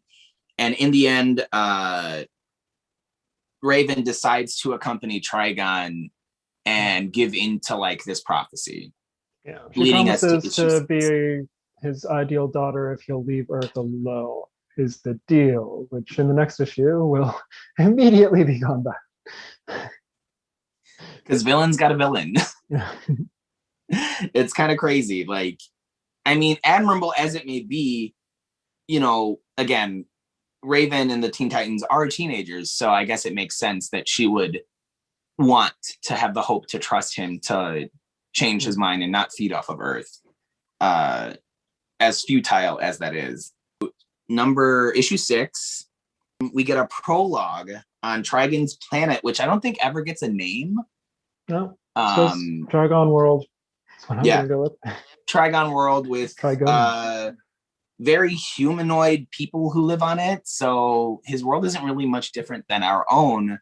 And in the end, Raven decides to accompany Trigon and give into, like, this prophecy. Yeah, she promises to be his ideal daughter if he'll leave Earth alone, is the deal, which in the next issue will immediately be gone back. Because villain's got a villain. Yeah. It's kind of crazy. Like, I mean, admirable as it may be, you know, again, Raven and the Teen Titans are teenagers, so I guess it makes sense that she would want to have the hope to trust him to change his mind and not feed off of Earth, as futile as that is. Issue 6, we get a prologue on Trigon's planet, which I don't think ever gets a name. No, it's just Trigon World. That's what I'm gonna go with. Trigon World with very humanoid people who live on it. So his world isn't really much different than our own.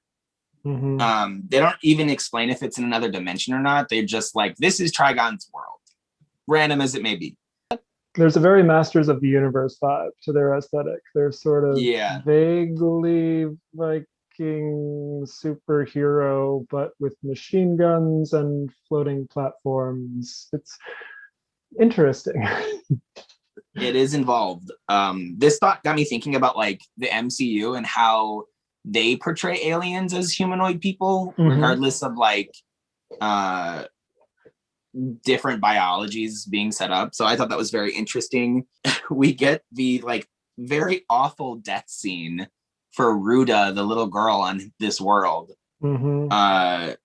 They don't even explain if it's in another dimension or not. They're just like, this is Trigon's world, random as it may be. There's a very Masters of the Universe vibe to their aesthetic. They're sort of vaguely Viking superhero, but with machine guns and floating platforms. It's interesting. It is involved. This thought got me thinking about, like, the MCU and how they portray aliens as humanoid people, regardless of, like, different biologies being set up. So I thought that was very interesting. We get the, like, very awful death scene for Ruda, the little girl on this world. It's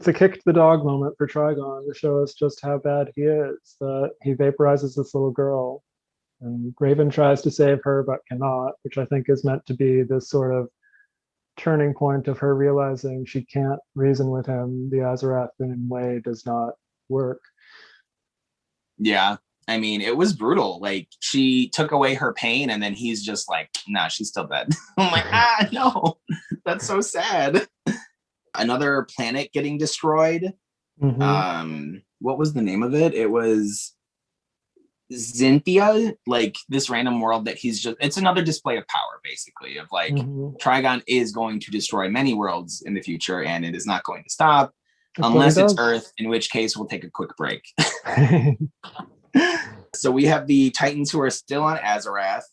a kick to the dog moment for Trigon to show us just how bad he is, that he vaporizes this little girl. And Raven tries to save her but cannot, which I think is meant to be this sort of turning point of her realizing she can't reason with him. The Azarathian way does not work. Yeah. I mean, it was brutal. Like, she took away her pain, and then he's just like, nah, she's still dead. I'm like, no, that's so sad. Another planet getting destroyed. What was the name of it? It was Xynthia, like this random world that he's just, it's another display of power, basically, of like, Trigon is going to destroy many worlds in the future, and it is not going to stop unless it's Earth, in which case we'll take a quick break. So we have the Titans who are still on Azarath,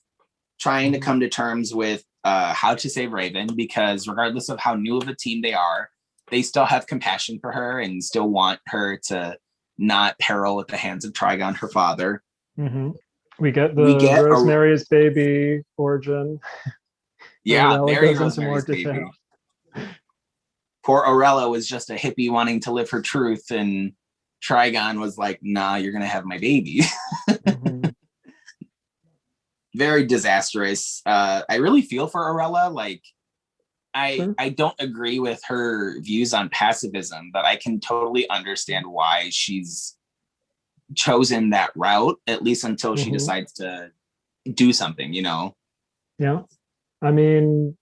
trying to come to terms with how to save Raven, because regardless of how new of a team they are, they still have compassion for her and still want her to not peril at the hands of Trigon, her father. We get Rosemary's Baby origin. Yeah, very Rosemary's Baby. Poor Orella was just a hippie wanting to live her truth, and Trigon was like, nah, you're gonna have my baby. Very disastrous. I really feel for Orella. Like, I don't agree with her views on pacifism, but I can totally understand why she's chosen that route, at least until she decides to do something, you know? Yeah. I mean,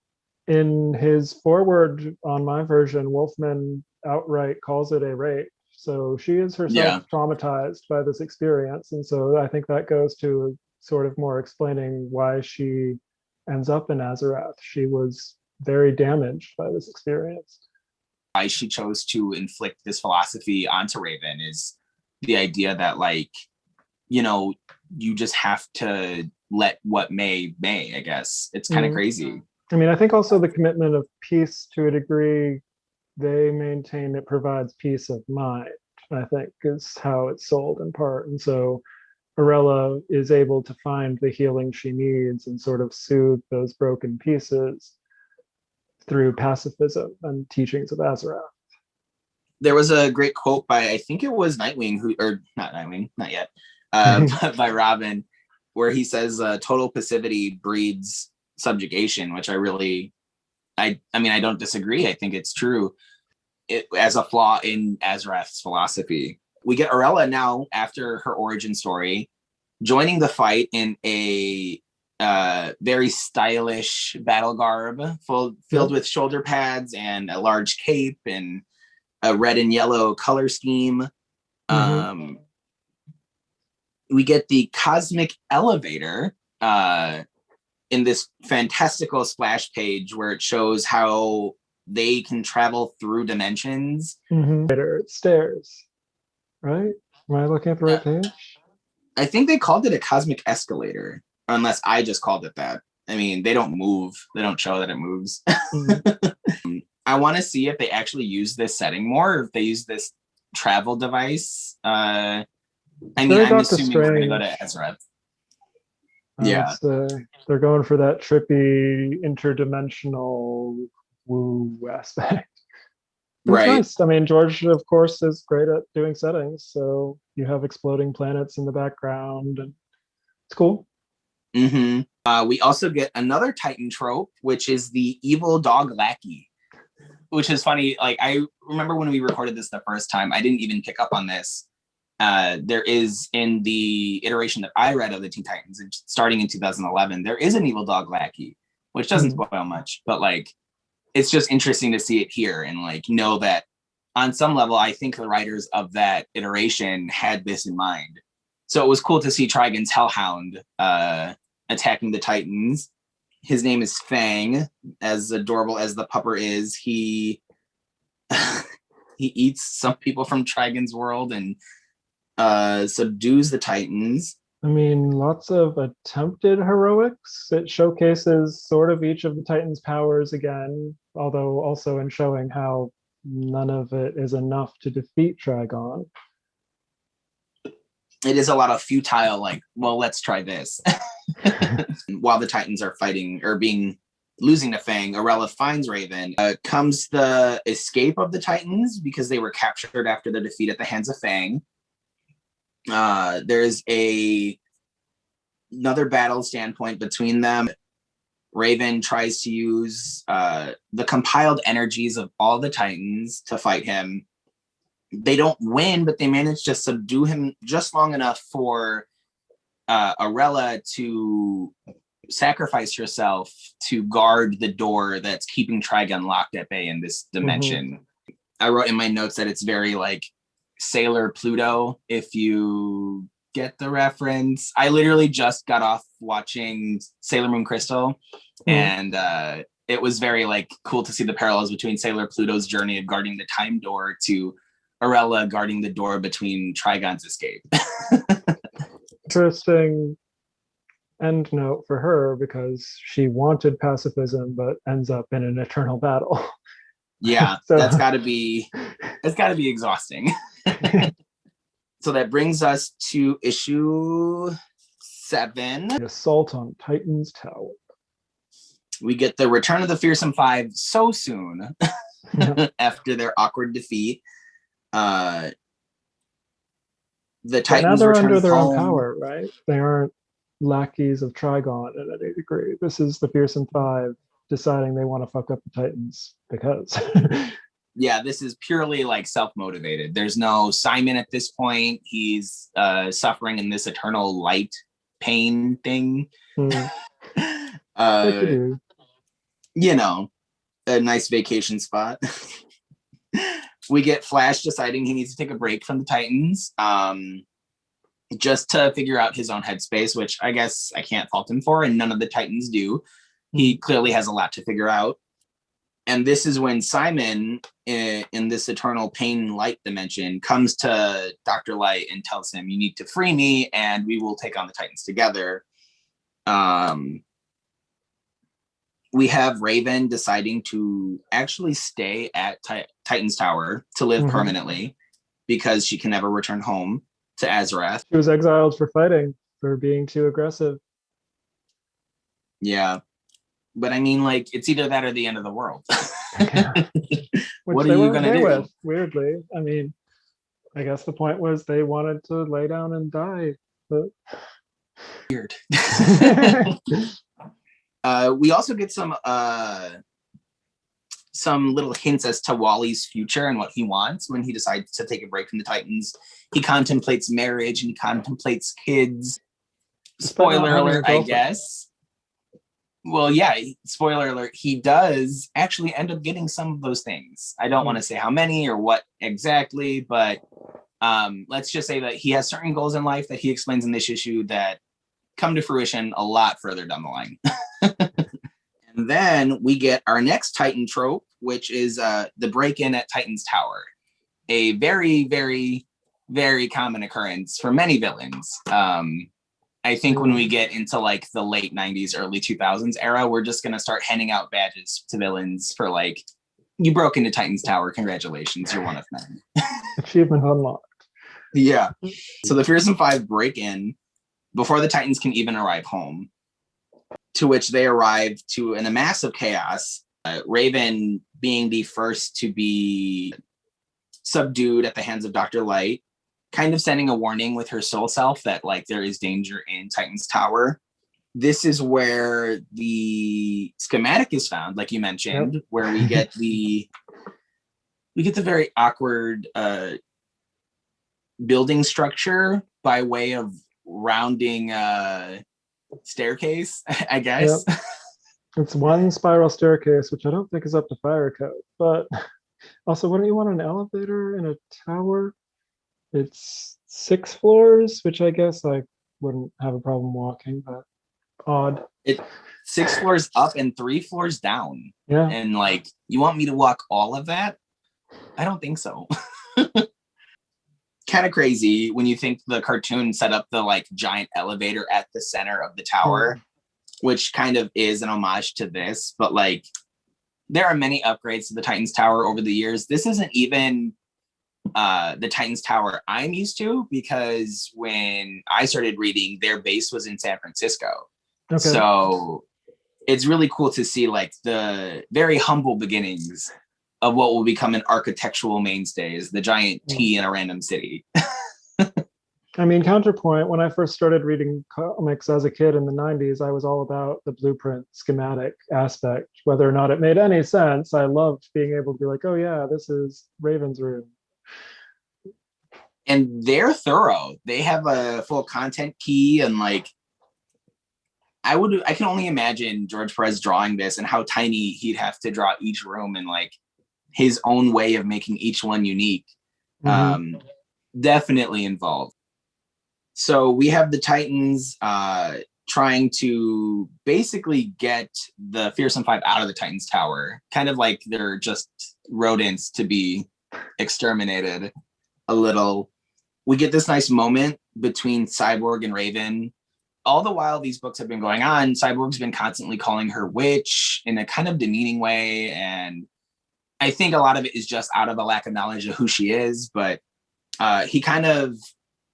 in his foreword on my version, Wolfman outright calls it a rape. So she is herself traumatized by this experience. And so I think that goes to sort of more explaining why she ends up in Azarath. She was very damaged by this experience. Why she chose to inflict this philosophy onto Raven is the idea that, like, you know, you just have to let what may, I guess. It's kind of crazy. I mean, I think also the commitment of peace, to a degree, they maintain it provides peace of mind, I think, is how it's sold in part. And so Orella is able to find the healing she needs and sort of soothe those broken pieces through pacifism and teachings of Azarath. There was a great quote by, I think it was Nightwing, not yet, by Robin, where he says, total passivity breeds subjugation, which I mean, I don't disagree. I think it's true. As a flaw in Azarath's philosophy. We get Orella now, after her origin story, joining the fight in a very stylish battle garb, filled with shoulder pads and a large cape and a red and yellow color scheme. We get the cosmic elevator in this fantastical splash page where it shows how they can travel through dimensions. Stairs, right? Am I looking at the right page? I think they called it a cosmic escalator, unless I just called it that. I mean, they don't move. They don't show that it moves. I want to see if they actually use this setting more, or if they use this travel device. I mean, I'm assuming we're going to go to Azarath. Yeah. They're going for that trippy interdimensional woo aspect. Right. Nice. I mean, George, of course, is great at doing settings. So you have exploding planets in the background, and it's cool. We also get another Titan trope, which is the evil dog lackey, which is funny. Like, I remember when we recorded this the first time, I didn't even pick up on this. There is, in the iteration that I read of the Teen Titans, starting in 2011, there is an evil dog lackey, which doesn't spoil much, but like, it's just interesting to see it here and like know that on some level, I think the writers of that iteration had this in mind. So it was cool to see Trigon's Hellhound attacking the Titans. His name is Fang. As adorable as the pupper is, he eats some people from Trigon's world and subdues the Titans. I mean, lots of attempted heroics. It showcases sort of each of the Titans' powers again, although also in showing how none of it is enough to defeat Trigon. It is a lot of futile, like, well, let's try this. While the Titans are fighting or losing to Fang, Orella finds Raven. Comes the escape of the Titans because they were captured after the defeat at the hands of Fang. There's a another battle standpoint between them. Raven tries to use the compiled energies of all the Titans to fight him. They don't win, but they manage to subdue him just long enough for Arella to sacrifice herself to guard the door that's keeping Trigon locked at bay in this dimension. I wrote in my notes that it's very like Sailor Pluto, if you get the reference. I literally just got off watching Sailor Moon Crystal, and it was very like cool to see the parallels between Sailor Pluto's journey of guarding the time door to Arella guarding the door between Trigon's escape. Interesting end note for her, because she wanted pacifism but ends up in an eternal battle. Yeah, So that's gotta be exhausting. So that brings us to issue 7. the assault on Titan's Tower. We get the return of the Fearsome Five so soon after their awkward defeat. The But Titans now they're return under their home. own power, right? They aren't lackeys of Trigon in any degree. This is the Fearsome Five deciding they want to fuck up the Titans because. Yeah, this is purely like self-motivated. There's no Simon at this point. He's suffering in this eternal light pain thing. You know, a nice vacation spot. We get Flash deciding he needs to take a break from the Titans, just to figure out his own headspace, which I guess I can't fault him for, and none of the Titans do. He clearly has a lot to figure out. And this is when Simon, in this eternal pain light dimension, comes to Dr. Light and tells him, you need to free me and we will take on the Titans together. We have Raven deciding to actually stay at Titan's Tower to live permanently because she can never return home to Azarath. She was exiled for fighting, for being too aggressive. Yeah. But I mean, like, it's either that or the end of the world. What are you going to do? With, weirdly. I mean, I guess the point was they wanted to lay down and die. But... Weird. We also get some little hints as to Wally's future and what he wants when he decides to take a break from the Titans. He contemplates marriage and he contemplates kids. Spoiler alert, I guess. Well, yeah, spoiler alert, he does actually end up getting some of those things. I don't want to say how many or what exactly, but let's just say that he has certain goals in life that he explains in this issue that come to fruition a lot further down the line. And then we get our next Titan trope, which is the break-in at Titan's Tower. A very, very, very common occurrence for many villains. I think when we get into like the late 90s, early 2000s era, we're just going to start handing out badges to villains for like, you broke into Titan's Tower. Congratulations. You're one of many. Achievement unlocked. Yeah. So the Fearsome Five break in before the Titans can even arrive home, to which they arrive in a massive chaos. Raven being the first to be subdued at the hands of Dr. Light, kind of sending a warning with her soul self that like there is danger in Titan's Tower. This is where the schematic is found, like you mentioned, where we get the very awkward building structure by way of rounding staircase, I guess. It's one spiral staircase, which I don't think is up to fire code, but also, wouldn't you want an elevator in a tower? It's 6 floors, which I guess I wouldn't have a problem walking, but odd. It's 6 floors up and 3 floors down. Yeah. And like, you want me to walk all of that? I don't think so. Kind of crazy when you think the cartoon set up the like giant elevator at the center of the tower, which kind of is an homage to this, but like there are many upgrades to the Titans Tower over the years. This isn't even the Titans Tower I'm used to, because when I started reading, their base was in San Francisco. Okay. So it's really cool to see like the very humble beginnings of what will become an architectural mainstay, is the giant T in a random city. I mean, counterpoint, when I first started reading comics as a kid in the 90s, I was all about the blueprint schematic aspect. Whether or not it made any sense, I loved being able to be like, oh, yeah, this is Raven's room. And they're thorough. They have a full content key, and like I can only imagine George Perez drawing this and how tiny he'd have to draw each room and like his own way of making each one unique. Definitely involved. So we have the Titans trying to basically get the Fearsome Five out of the Titans Tower, kind of like they're just rodents to be exterminated a little. We get this nice moment between Cyborg and Raven. All the while these books have been going on, Cyborg's been constantly calling her witch in a kind of demeaning way. And I think a lot of it is just out of a lack of knowledge of who she is. But he kind of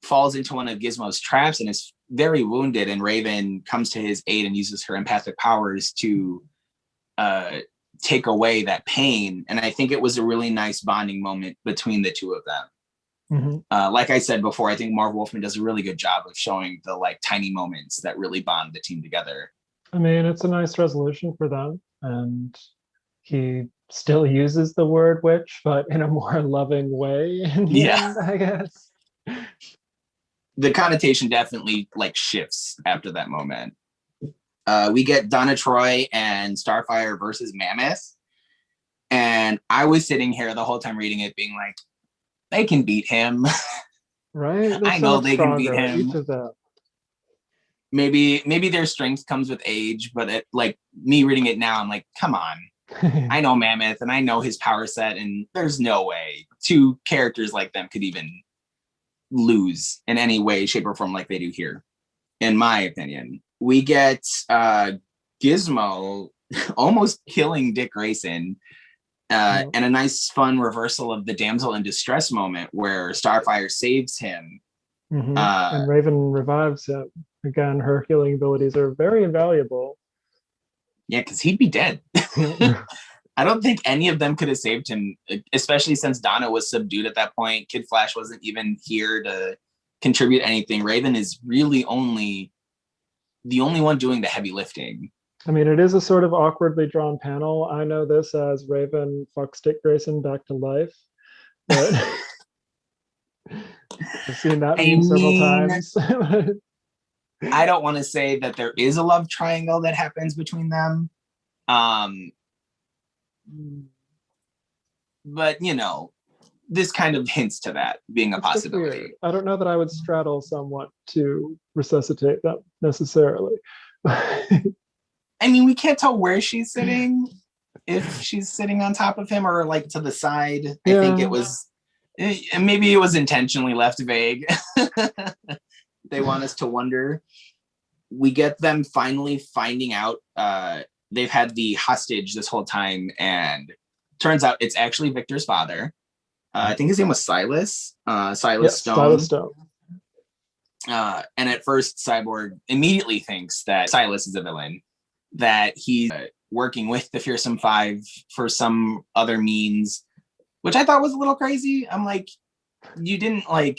falls into one of Gizmo's traps and is very wounded. And Raven comes to his aid and uses her empathic powers to take away that pain. And I think it was a really nice bonding moment between the two of them. Like I said before, I think Marv Wolfman does a really good job of showing the like tiny moments that really bond the team together. I mean, it's a nice resolution for them, and he still uses the word witch, but in a more loving way in the end, I guess. The connotation definitely like shifts after that moment. We get Donna Troy and Starfire versus Mammoth. And I was sitting here the whole time reading it being like, they can beat him. Right? I know they can beat him. Each of them. Maybe their strength comes with age, but it, like me reading it now, I'm like, come on. I know Mammoth and I know his power set, and there's no way two characters like them could even lose in any way, shape, or form like they do here, in my opinion. We get Gizmo almost killing Dick Grayson. And a nice fun reversal of the damsel in distress moment where Starfire saves him. And Raven revives him. Again, her healing abilities are very invaluable. Yeah, because he'd be dead. I don't think any of them could have saved him, especially since Donna was subdued at that point. Kid Flash wasn't even here to contribute anything. Raven is really the only one doing the heavy lifting. I mean, it is a sort of awkwardly drawn panel. I know this as Raven fucks Dick Grayson back to life, but I've seen that several times. I don't want to say that there is a love triangle that happens between them. But, you know, this kind of hints to that being a possibility. I don't know that I would straddle someone to resuscitate them necessarily. I mean, we can't tell where she's sitting, if she's sitting on top of him or like to the side. I think it was, maybe it was intentionally left vague. They want us to wonder. We get them finally finding out they've had the hostage this whole time, and turns out it's actually Victor's father. I think his name was Silas. Stone. Silas Stone. And at first, Cyborg immediately thinks that Silas is a villain, that he's working with the Fearsome Five for some other means, which I thought was a little crazy. I'm like, you didn't like,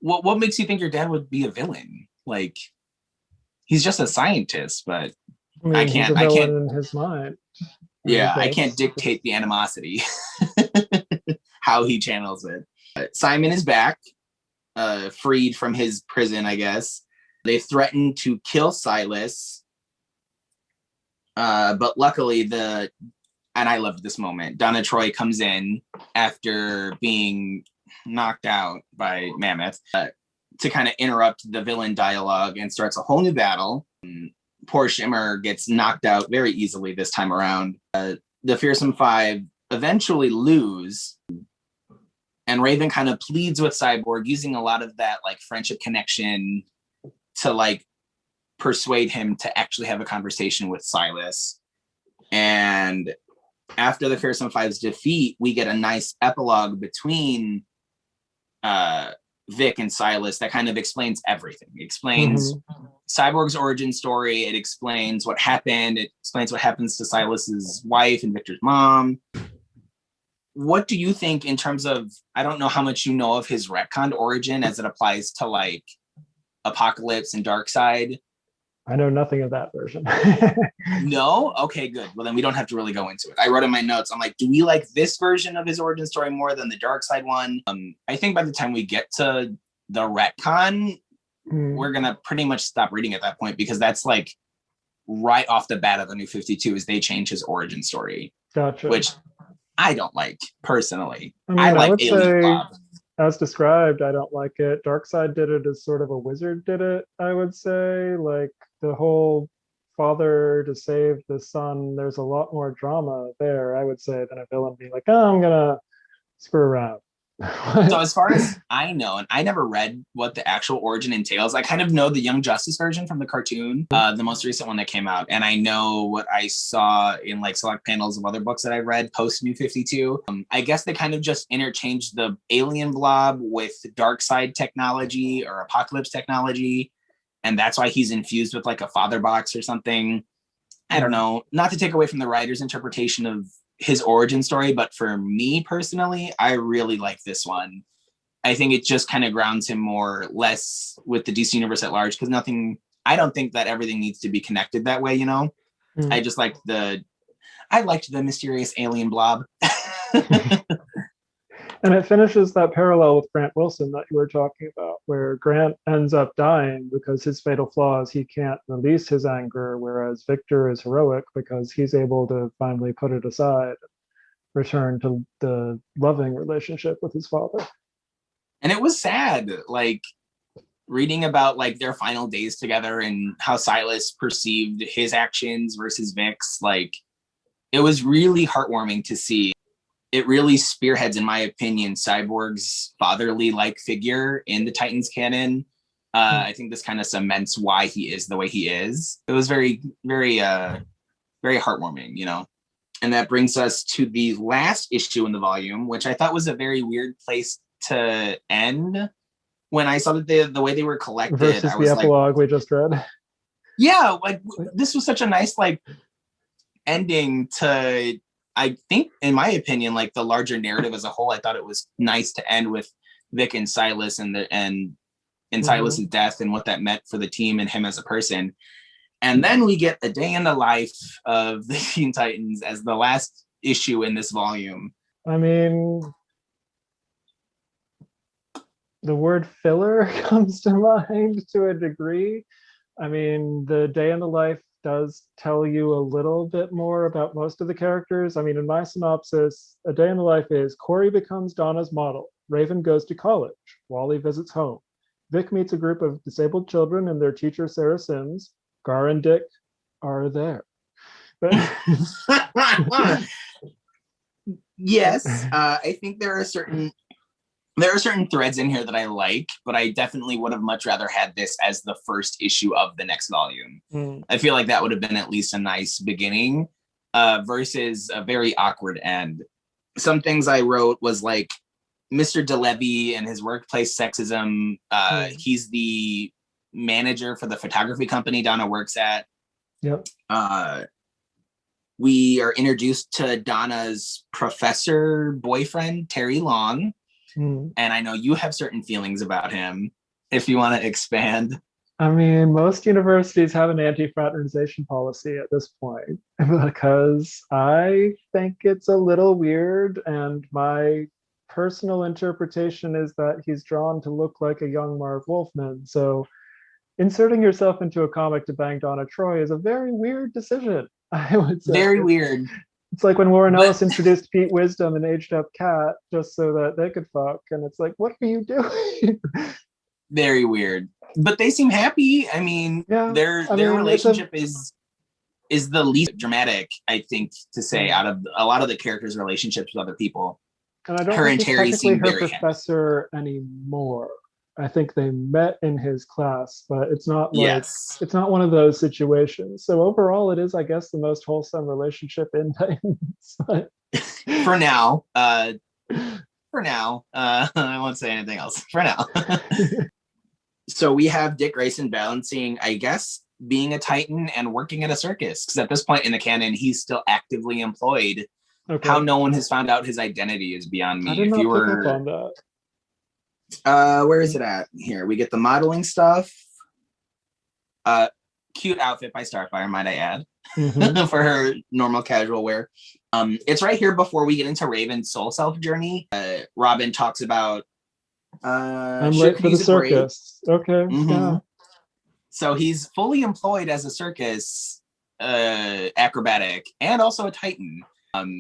what makes you think your dad would be a villain? Like, he's just a scientist, but I can't in his mind. Yeah, I can't dictate the animosity, how he channels it. Simon is back, freed from his prison, I guess. They threatened to kill Silas. But luckily and I loved this moment, Donna Troy comes in after being knocked out by Mammoth to kind of interrupt the villain dialogue and starts a whole new battle. Poor Shimmer gets knocked out very easily this time around. The Fearsome Five eventually lose, and Raven kind of pleads with Cyborg, using a lot of that like friendship connection to like persuade him to actually have a conversation with Silas. And after the Fearsome Five's defeat, we get a nice epilogue between Vic and Silas that kind of explains everything. It explains Cyborg's origin story. It explains what happened. It explains what happens to Silas's wife and Victor's mom. what do you think in terms of, I don't know how much you know of his retconned origin as it applies to like Apocalypse and Darkseid. I know nothing of that version. No? Okay, good. Well, then we don't have to really go into it. I wrote in my notes, I'm like, do we like this version of his origin story more than the Darkseid one? I think by the time we get to the retcon, we're going to pretty much stop reading at that point, because that's like right off the bat of the New 52 is they change his origin story. Gotcha. Which I don't like personally. I mean, I like would Alien say, Blob. as described, I don't like it. Darkseid did it as sort of a wizard did it, I would say. Like the whole father to save the son, there's a lot more drama there, I would say, than a villain being like, oh, I'm gonna screw around. So as far as I know, and I never read what the actual origin entails, I kind of know the Young Justice version from the cartoon, the most recent one that came out. And I know what I saw in like select panels of other books that I read post New 52. I guess they kind of just interchanged the alien blob with Darkseid technology or Apocalypse technology. And that's why he's infused with like a father box or something. I don't know, not to take away from the writer's interpretation of his origin story, but for me personally, I really like this one. I think it just kind of grounds him more, less with the DC universe at large, because I don't think that everything needs to be connected that way, you know? I just like I liked the mysterious alien blob. And it finishes that parallel with Grant Wilson that you were talking about, where Grant ends up dying because his fatal flaw is he can't release his anger, whereas Victor is heroic because he's able to finally put it aside, return to the loving relationship with his father. And it was sad, like reading about like their final days together and how Silas perceived his actions versus Vic's. Like it was really heartwarming to see. It really spearheads, in my opinion, Cyborg's fatherly-like figure in the Titans canon. I think this kind of cements why he is the way he is. It was very, very, very heartwarming, you know? And that brings us to the last issue in the volume, which I thought was a very weird place to end. When I saw that the way they were collected, versus I was the epilogue we just read. Yeah, like this was such a nice like ending to, I think, in my opinion, like the larger narrative as a whole. I thought it was nice to end with Vic and Silas and Silas's death and what that meant for the team and him as a person. And then we get a day in the life of the Teen Titans as the last issue in this volume. I mean, the word filler comes to mind to a degree. I mean, the day in the life does tell you a little bit more about most of the characters. I mean, in my synopsis, a day in the life is Corey becomes Donna's model. Raven goes to college. Wally visits home. Vic meets a group of disabled children and their teacher, Sarah Sims. Gar and Dick are there. Yes, I think there are certain threads in here that I like, but I definitely would have much rather had this as the first issue of the next volume. I feel like that would have been at least a nice beginning versus a very awkward end. Some things I wrote was like Mr. DeLevy and his workplace sexism. He's the manager for the photography company Donna works at. Yep. We are introduced to Donna's professor boyfriend, Terry Long. And I know you have certain feelings about him, if you want to expand. I mean, most universities have an anti-fraternization policy at this point because I think it's a little weird, and my personal interpretation is that he's drawn to look like a young Marv Wolfman. So inserting yourself into a comic to bang Donna Troy is a very weird decision, I would say. Very weird. It's like when Warren Ellis introduced Pete Wisdom and Aged Up Cat just so that they could fuck. And it's like, what are you doing? Very weird. But they seem happy. I mean, their relationship is the least dramatic, I think, to say out of a lot of the characters' relationships with other people. And I don't her think and Terry technically seem her very professor anymore. I think they met in his class, but it's not like it's not one of those situations. So overall, it is, I guess, the most wholesome relationship in Titans. For now, I won't say anything else. For now. So we have Dick Grayson balancing, I guess, being a Titan and working at a circus, because at this point in the canon, he's still actively employed Okay. How no one has found out his identity is beyond me. I did If not you pick were, up on that. where is it at? Here we get the modeling stuff. Cute outfit by Starfire, might I add, for her normal casual wear. It's right here before we get into Raven's soul self journey. Robin talks about I'm late for the circus. Okay. Yeah. So he's fully employed as a circus acrobatic and also a Titan.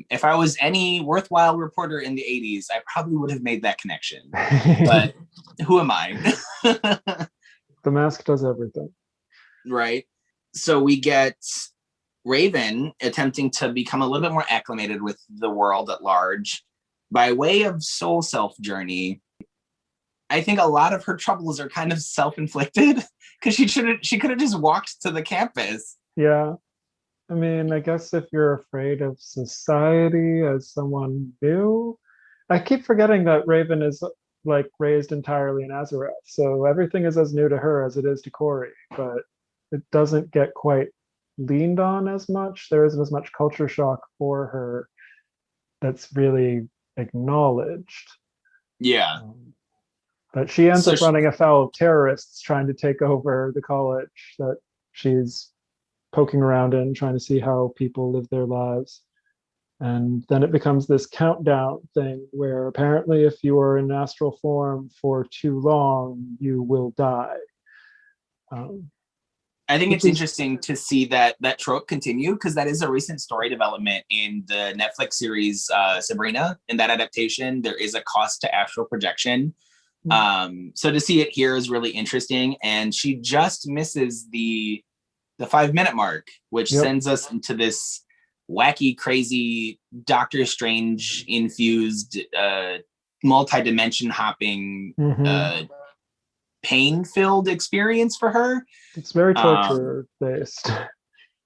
If I was any worthwhile reporter in the 80s, I probably would have made that connection. But who am I? The mask does everything. Right. So we get Raven attempting to become a little bit more acclimated with the world at large by way of soul self journey. I think a lot of her troubles are kind of self-inflicted because she could have just walked to the campus. Yeah. I mean, I guess if you're afraid of society as someone new, I keep forgetting that Raven is like raised entirely in Azarath, so everything is as new to her as it is to Corey, but it doesn't get quite leaned on as much. There isn't as much culture shock for her that's really acknowledged. Yeah. But she ends up running afoul of terrorists trying to take over the college that she's poking around in, trying to see how people live their lives. And then it becomes this countdown thing where apparently if you are in astral form for too long, you will die. I think it's interesting to see that trope continue, because that is a recent story development in the Netflix series Sabrina. In that adaptation, there is a cost to astral projection. So to see it here is really interesting. And she just misses the 5-minute mark, which sends us into this wacky, crazy, Doctor Strange infused, multi-dimension hopping, pain-filled experience for her. It's very torture based.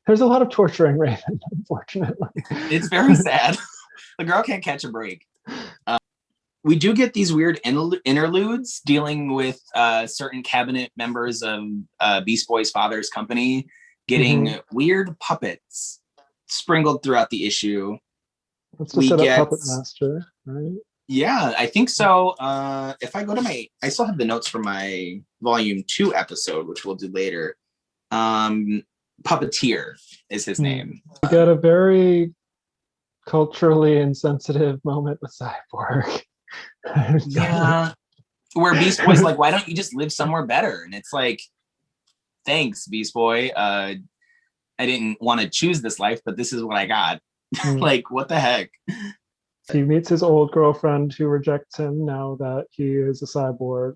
There's a lot of torturing Raven, unfortunately. It's very sad. The girl can't catch a break. We do get these weird interludes dealing with certain cabinet members of Beast Boy's father's company getting weird puppets sprinkled throughout the issue. Let's just set up Puppet Master, right? Yeah, I think so. If I go to I still have the notes from my volume 2 episode, which we'll do later. Puppeteer is his name. We get a very culturally insensitive moment with Cyborg. Yeah, where Beast Boy's like, why don't you just live somewhere better? And it's like, thanks, Beast Boy. I didn't want to choose this life, but this is what I got. Like, what the heck? He meets his old girlfriend who rejects him now that he is a cyborg.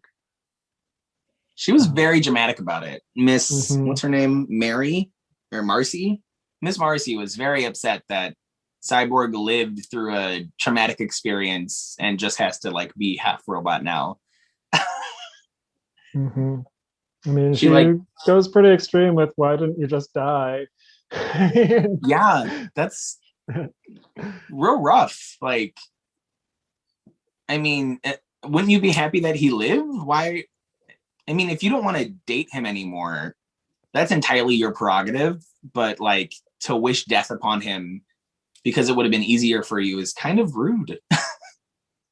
She was very dramatic about it. Miss, what's her name? Mary or Marcy? Miss Marcy was very upset that Cyborg lived through a traumatic experience and just has to like be half robot now. I mean, she goes pretty extreme with, why didn't you just die? Yeah, that's real rough. Like, I mean, wouldn't you be happy that he lived? Why? I mean, if you don't want to date him anymore, that's entirely your prerogative. But like, to wish death upon him because it would have been easier for you is kind of rude.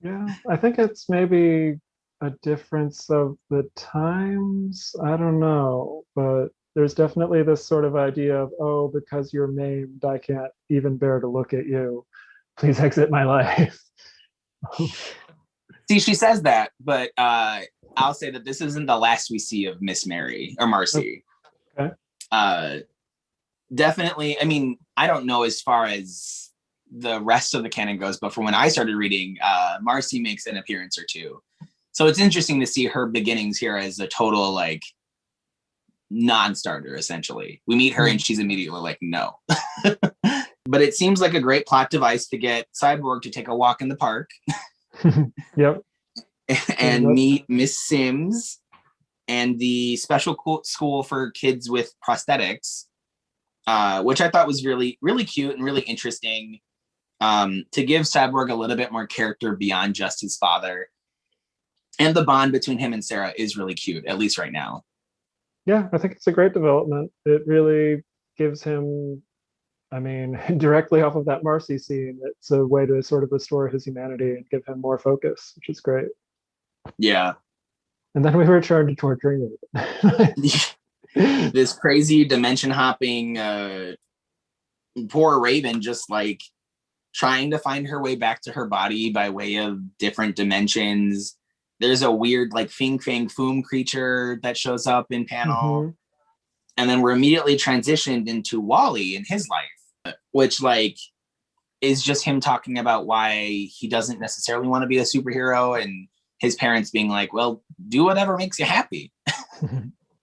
Yeah, I think it's maybe a difference of the times. I don't know, but there's definitely this sort of idea of, oh, because you're maimed, I can't even bear to look at you. Please exit my life. See, she says that, but I'll say that this isn't the last we see of Miss Mary or Marcy. Okay. Definitely, I mean, I don't know as far as the rest of the canon goes, but from when I started reading, Marcy makes an appearance or two. So it's interesting to see her beginnings here as a total, like, non-starter, essentially. We meet her and she's immediately like, no. But it seems like a great plot device to get Cyborg to take a walk in the park. Yep. And meet Miss Sims and the special school for kids with prosthetics, which I thought was really, really cute and really interesting, to give Cyborg a little bit more character beyond just his father. And the bond between him and Sarah is really cute, at least right now. Yeah, I think it's a great development. It really gives him I mean, directly off of that Marcy scene, it's a way to sort of restore his humanity and give him more focus, which is great. Yeah. And then we return to torturing it. This crazy dimension hopping poor Raven just like trying to find her way back to her body by way of different dimensions. There's a weird like Fing Fang Foom creature that shows up in panel. Mm-hmm. And then we're immediately transitioned into Wally in his life, which like is just him talking about why he doesn't necessarily want to be a superhero, and his parents being like, well, do whatever makes you happy.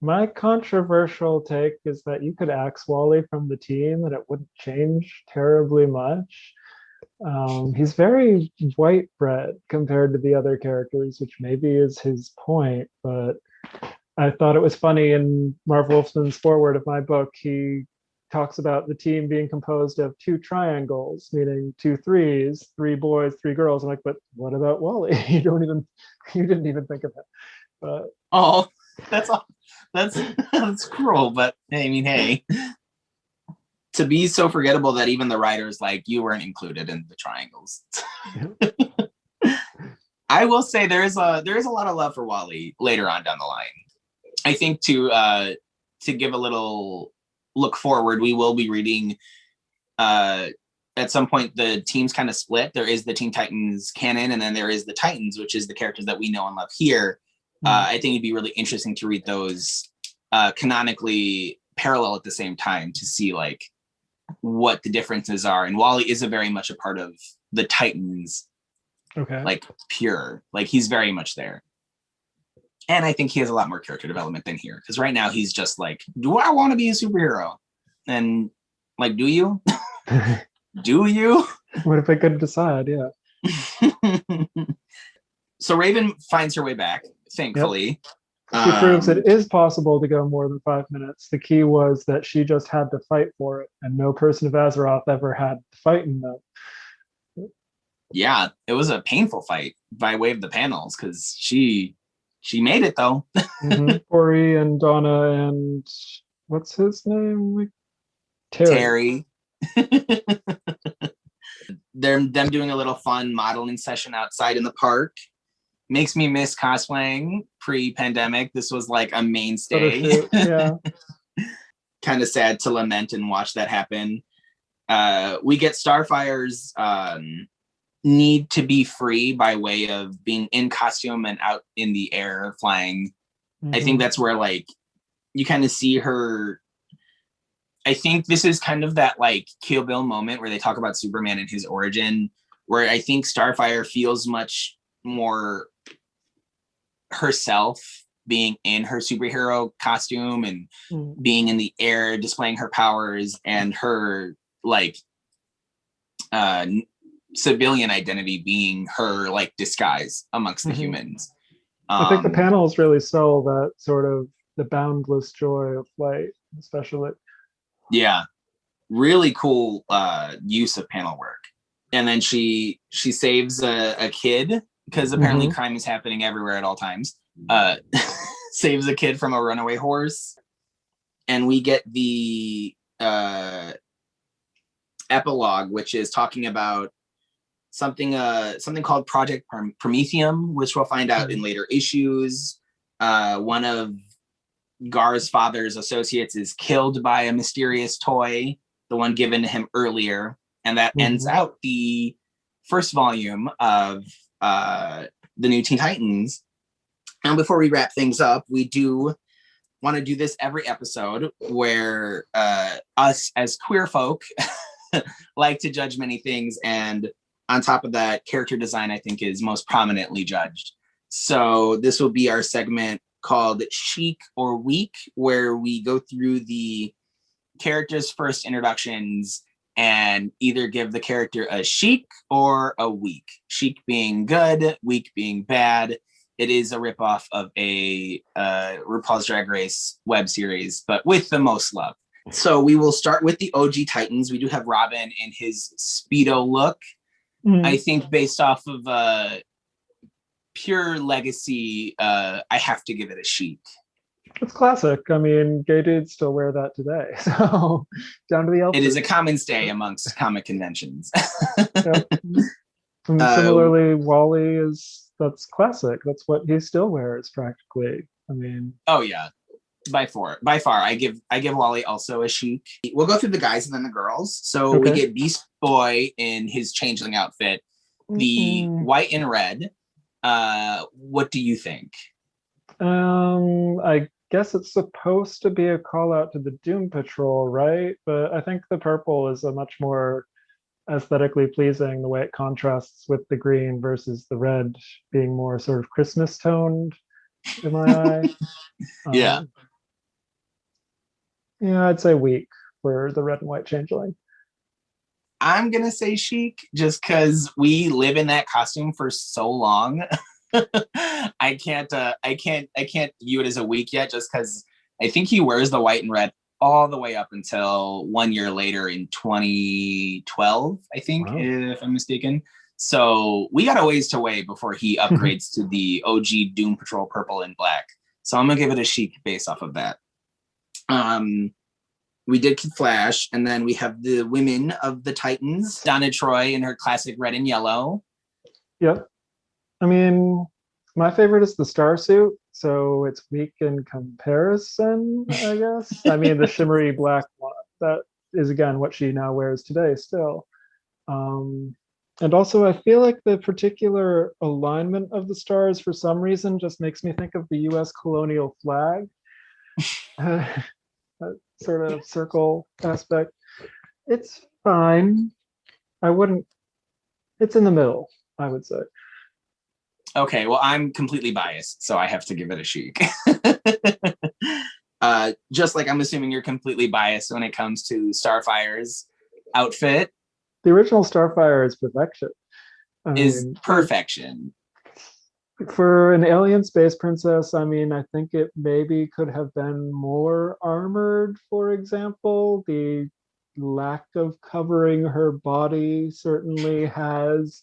My controversial take is that you could axe Wally from the team and it wouldn't change terribly much. He's very white bread compared to the other characters, which maybe is his point, but I thought it was funny in Marv Wolfman's foreword of my book, he talks about the team being composed of two triangles, meaning two threes, three boys, three girls. I'm like, but what about Wally? You didn't even think of it. But oh, that's all. That's cruel, but I mean, hey, to be so forgettable that even the writers like you weren't included in the triangles. I will say there is a lot of love for Wally later on down the line. I think to give a little look forward, we will be reading at some point the teams kind of split. There is the Teen Titans canon, and then there is the Titans, which is the characters that we know and love here. I think it'd be really interesting to read those canonically parallel at the same time to see like what the differences are. And Wally is a very much a part of the Titans, okay, like pure, like he's very much there. And I think he has a lot more character development than here, because right now he's just like, do I want to be a superhero? And like, do you? Do you? What if I couldn't decide? Yeah. So Raven finds her way back, thankfully. Yep. She proves it is possible to go more than 5 minutes. The key was that she just had to fight for it, and no person of Azeroth ever had to fight in that. Yeah, it was a painful fight by way of the panels, because she made it though. Mm-hmm. Ori and Donna and what's his name? Terry. Them doing a little fun modeling session outside in the park makes me miss cosplaying pre-pandemic. This was like a mainstay. Yeah. Kind of sad to lament and watch that happen. We get Starfire's need to be free by way of being in costume and out in the air flying. Mm-hmm. I think that's where like you kind of see her. I think this is kind of that like Kill Bill moment where they talk about Superman and his origin, where I think Starfire feels much more herself being in her superhero costume and being in the air, displaying her powers, and her like civilian identity being her like disguise amongst the humans. I think the panels really sell that sort of the boundless joy of flight, especially. Yeah, really cool use of panel work. And then she saves a kid, because apparently crime is happening everywhere at all times. Saves a kid from a runaway horse, and we get the epilogue, which is talking about something called Project Prometheum, which we'll find out in later issues. One of Gar's father's associates is killed by a mysterious toy, the one given to him earlier, and that ends out the first volume of the new Teen Titans. And before we wrap things up, we do want to do this every episode where us as queer folk like to judge many things, and on top of that, character design I think is most prominently judged. So this will be our segment called Chic or Weak, where we go through the characters' first introductions and either give the character a chic or a weak. Chic being good, weak being bad. It is a ripoff of a RuPaul's Drag Race web series, but with the most love. So we will start with the OG Titans. We do have Robin in his Speedo look. I think based off of pure legacy, I have to give it a chic. It's classic. I mean, gay dudes still wear that today. So down to the It is a Elfers. common stay amongst comic conventions. Yep. And uh, similarly, Wally is that's classic. That's what he still wears practically. I mean, oh yeah, by far, I give Wally also a chic. We'll go through the guys and then the girls. So we okay. get Beast Boy in his changeling outfit, the Mm-mm. white and red. What do you think? I guess it's supposed to be a call out to the Doom Patrol, right? But I think the purple is a much more aesthetically pleasing, the way it contrasts with the green versus the red being more sort of Christmas toned in my eye. Yeah, Um, yeah, I'd say weak for the red and white changeling. I'm gonna say chic just because we live in that costume for so long. I can't view it as a week yet, just because I think he wears the white and red all the way up until 1 year later in 2012, I think, Wow. if I'm mistaken. So we got a ways to wait before he upgrades to the OG Doom Patrol purple and black. So I'm gonna give it a chic based off of that. Um, we did Kid Flash, and then we have the women of the Titans, Donna Troy in her classic red and yellow. Yep. I mean, my favorite is the star suit, so it's weak in comparison, I guess. I mean, the shimmery black one, that is again what she now wears today still. Um, and also, I feel like the particular alignment of the stars for some reason just makes me think of the US colonial flag, that sort of circle aspect. It's fine. I wouldn't, it's in the middle, I would say. Okay, well, I'm completely biased, so I have to give it a chic. Just like I'm assuming you're completely biased when it comes to Starfire's outfit The original Starfire is perfection. I is mean, perfection. for an alien space princess, I mean, I think it maybe could have been more armored, for example. The lack of covering her body certainly has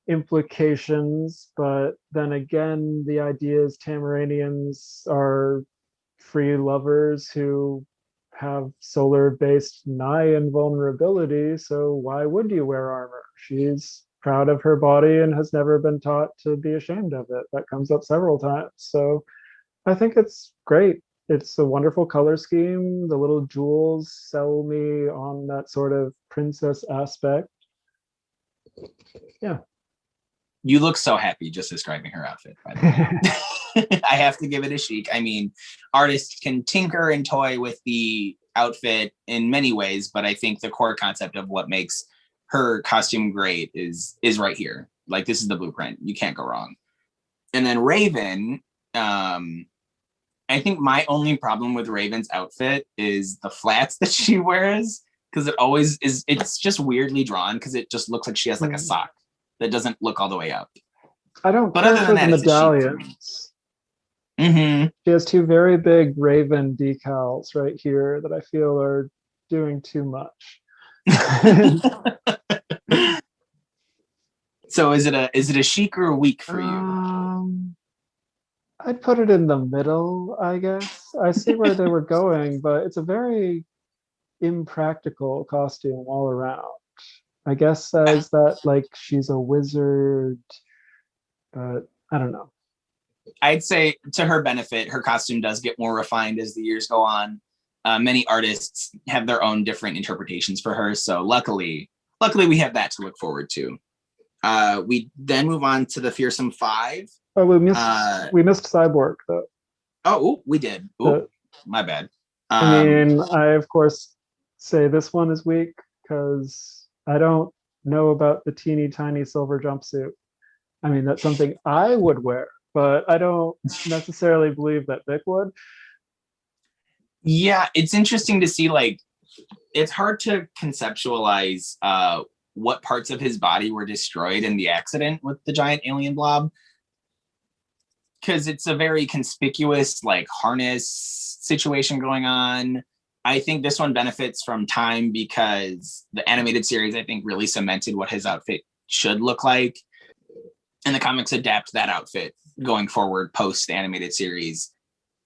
implications, but then again, the idea is Tamaranians are free lovers who have solar based nigh invulnerability. So why would you wear armor? She's proud of her body and has never been taught to be ashamed of it. That comes up several times. So I think it's great. It's a wonderful color scheme. The little jewels sell me on that sort of princess aspect. Yeah. You look so happy just describing her outfit, by the way. I have to give it a chic. I mean, artists can tinker and toy with the outfit in many ways, but I think the core concept of what makes her costume great is right here. Like, this is the blueprint. You can't go wrong. And then Raven, I think my only problem with Raven's outfit is the flats that she wears, because it always is, it's just weirdly drawn because it just looks like she has like a sock that doesn't look all the way up. I don't But care other than for the that, it's a chic for me. medallions. Mm-hmm. She has two very big Raven decals right here that I feel are doing too much. So is it a chic or a weak for you? I'd put it in the middle, I guess. I see where they were going, but it's a very impractical costume all around. I guess says that like she's a wizard, but I don't know. I'd say to her benefit, her costume does get more refined as the years go on. Many artists have their own different interpretations for her, so luckily we have that to look forward to. We then move on to the Fearsome Five. Oh, we missed Cyborg though. Oh, we did. Oh, my bad. I mean, I of course say this one is weak because I don't know about the teeny tiny silver jumpsuit. I mean, that's something I would wear, but I don't necessarily believe that Vic would. Yeah, it's interesting to see, like, it's hard to conceptualize what parts of his body were destroyed in the accident with the giant alien blob, because it's a very conspicuous like harness situation going on. I think this one benefits from time because the animated series, I think, really cemented what his outfit should look like, and the comics adapt that outfit going forward post the animated series.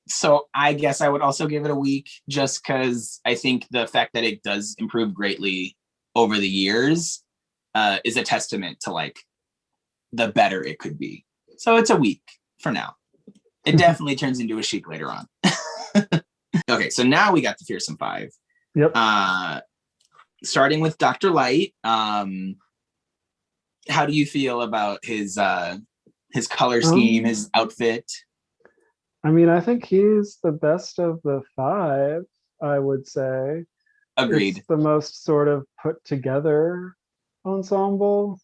So I guess I would also give it a week, just because I think the fact that it does improve greatly over the years is a testament to like the better it could be. So it's a week for now. It definitely turns into a chic later on. Okay, so now we got the Fearsome Five. Yep. Starting with Dr. Light. How do you feel about his color scheme, his outfit? I mean, I think he's the best of the five, I would say. Agreed. It's the most sort of put together ensemble.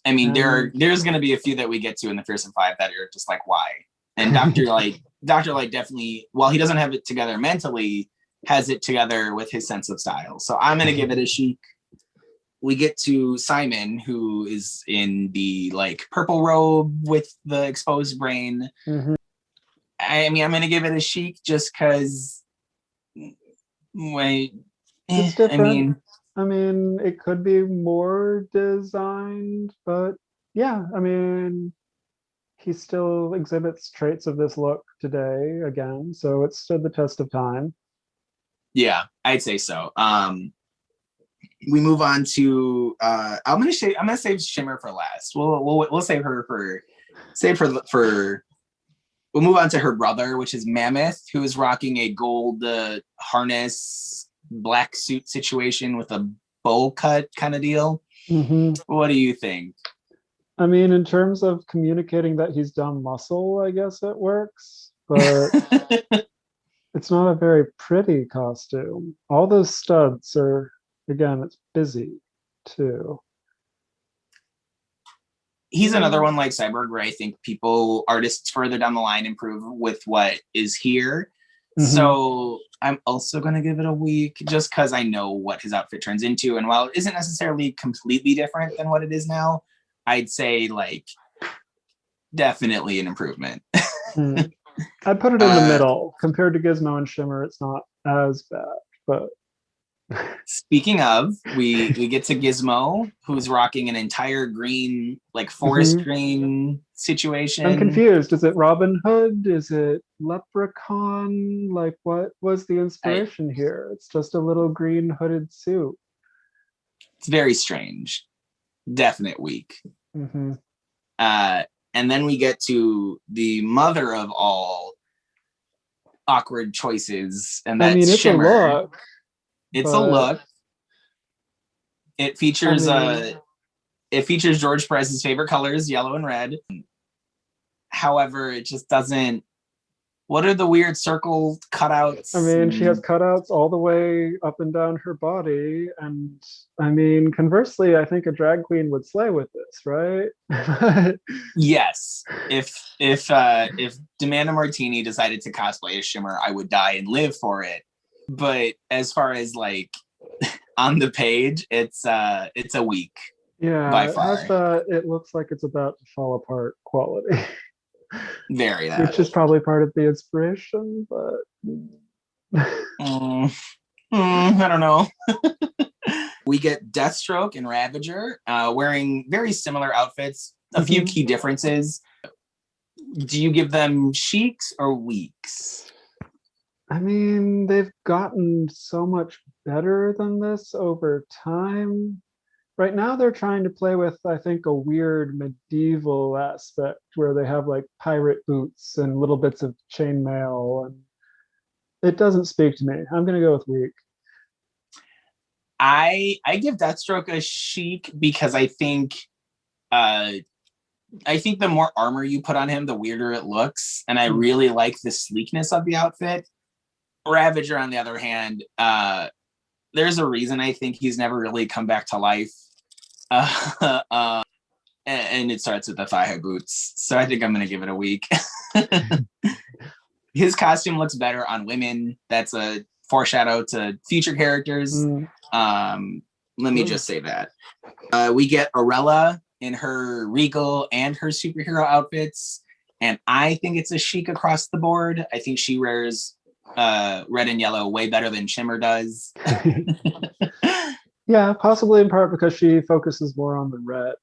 I mean, there's going to be a few that we get to in the Fearsome Five that are just like, why? And Dr. Light definitely, while he doesn't have it together mentally, has it together with his sense of style. So I'm going to give it a chic. We get to Simon, who is in the like purple robe with the exposed brain. Mm-hmm. I mean, I'm going to give it a chic just because. It's different. I mean, it could be more designed, but yeah, I mean, he still exhibits traits of this look today again, so it stood the test of time. Yeah, I'd say so. We move on to I'm gonna save Shimmer for last. We'll save her for we'll move on to her brother, which is Mammoth, who is rocking a gold harness, black suit situation with a bowl cut kind of deal. Mm-hmm. What do you think? I mean, in terms of communicating that he's done muscle, I guess it works, but it's not a very pretty costume. All those studs are, again, it's busy too. He's another one like Cyborg where I think artists further down the line improve with what is here. Mm-hmm. So I'm also going to give it a week just because I know what his outfit turns into. And while it isn't necessarily completely different than what it is now, I'd say like definitely an improvement. I'd put it in the middle. Compared to Gizmo and Shimmer, it's not as bad, but speaking of, we get to Gizmo, who's rocking an entire green, like forest green situation. I'm confused. Is it Robin Hood? Is it Leprechaun? Like, what was the inspiration here? It's just a little green hooded suit. It's very strange. Definite week. Mm-hmm. And then we get to the mother of all awkward choices, and that's it's Shimmer. A look. It's a look. It features George Perez's favorite colors, yellow and red. However, it just doesn't. What are the weird circle cutouts? I mean, she has cutouts all the way up and down her body, and I mean, conversely, I think a drag queen would slay with this, right? Yes. If Demanda Martini decided to cosplay as Shimmer, I would die and live for it. But as far as like on the page, it's a week. Yeah, by far. It has it looks like it's about to fall apart quality. Very that. Which is probably part of the inspiration, but I don't know. We get Deathstroke and Ravager wearing very similar outfits. A few key differences. Do you give them chics or weeks? I mean, they've gotten so much better than this over time. Right now, they're trying to play with, I think, a weird medieval aspect where they have like pirate boots and little bits of chainmail, and it doesn't speak to me. I'm going to go with weak. I give Deathstroke a chic because I think the more armor you put on him, the weirder it looks, and I really like the sleekness of the outfit. Ravager, on the other hand, there's a reason I think he's never really come back to life. And it starts with the thigh-high boots. So I think I'm going to give it a week. His costume looks better on women. That's a foreshadow to future characters. Let me just say that. We get Arella in her regal and her superhero outfits. And I think it's a chic across the board. I think she wears red and yellow way better than Shimmer does. Yeah, possibly in part because she focuses more on the red,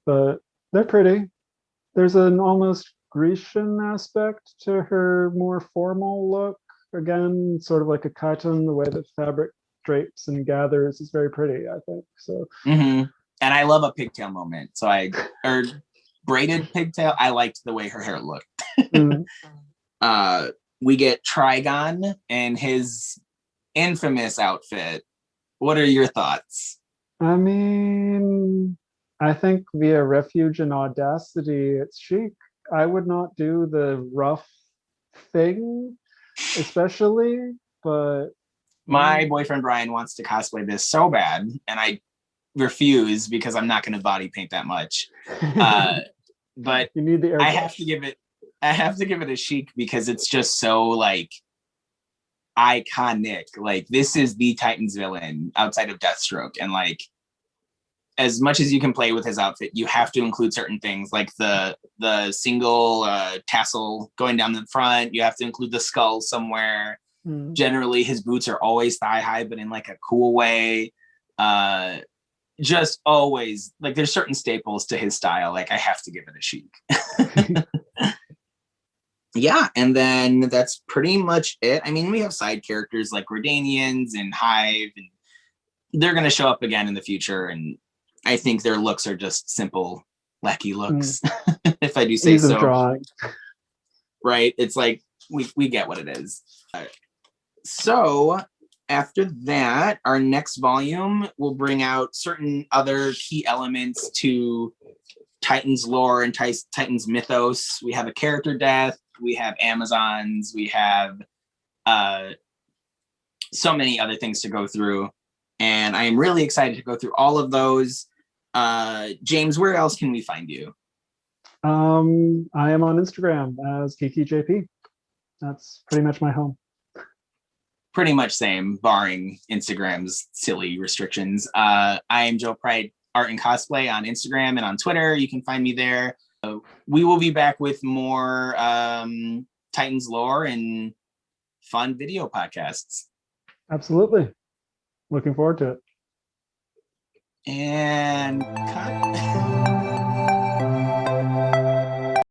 but they're pretty. There's an almost Grecian aspect to her more formal look. Again, sort of like a chiton, the way that fabric drapes and gathers is very pretty, I think. So And I love a pigtail moment. Or braided pigtail. I liked the way her hair looked. We get Trigon and his infamous outfit. What are your thoughts? I mean, I think via refuge and audacity, it's chic. I would not do the rough thing, especially, but my boyfriend Brian wants to cosplay this so bad, and I refuse because I'm not going to body paint that much. But you need the airbrush. I have to give it a chic because it's just so like iconic. Like, this is the Titans villain outside of Deathstroke, and like, as much as you can play with his outfit, you have to include certain things like the single tassel going down the front. You have to include the skull somewhere. Generally, his boots are always thigh high, but in like a cool way. Just always, like, there's certain staples to his style. Like, I have to give it a chic. Yeah, and then that's pretty much it. I mean, we have side characters like Redanians and Hive, and they're going to show up again in the future, and I think their looks are just simple, wacky looks, if I do say so. Drawing. Right? It's like, we get what it is. So after that, our next volume will bring out certain other key elements to Titans lore and Titans mythos. We have a character death. We have Amazons. We have so many other things to go through. And I am really excited to go through all of those. James, where else can we find you? I am on Instagram as KTJP. That's pretty much my home. Pretty much same, barring Instagram's silly restrictions. I am Joe Pride Art and Cosplay on Instagram and on Twitter. You can find me there. We will be back with more Titans lore and fun video podcasts. Absolutely. Looking forward to it. And cut.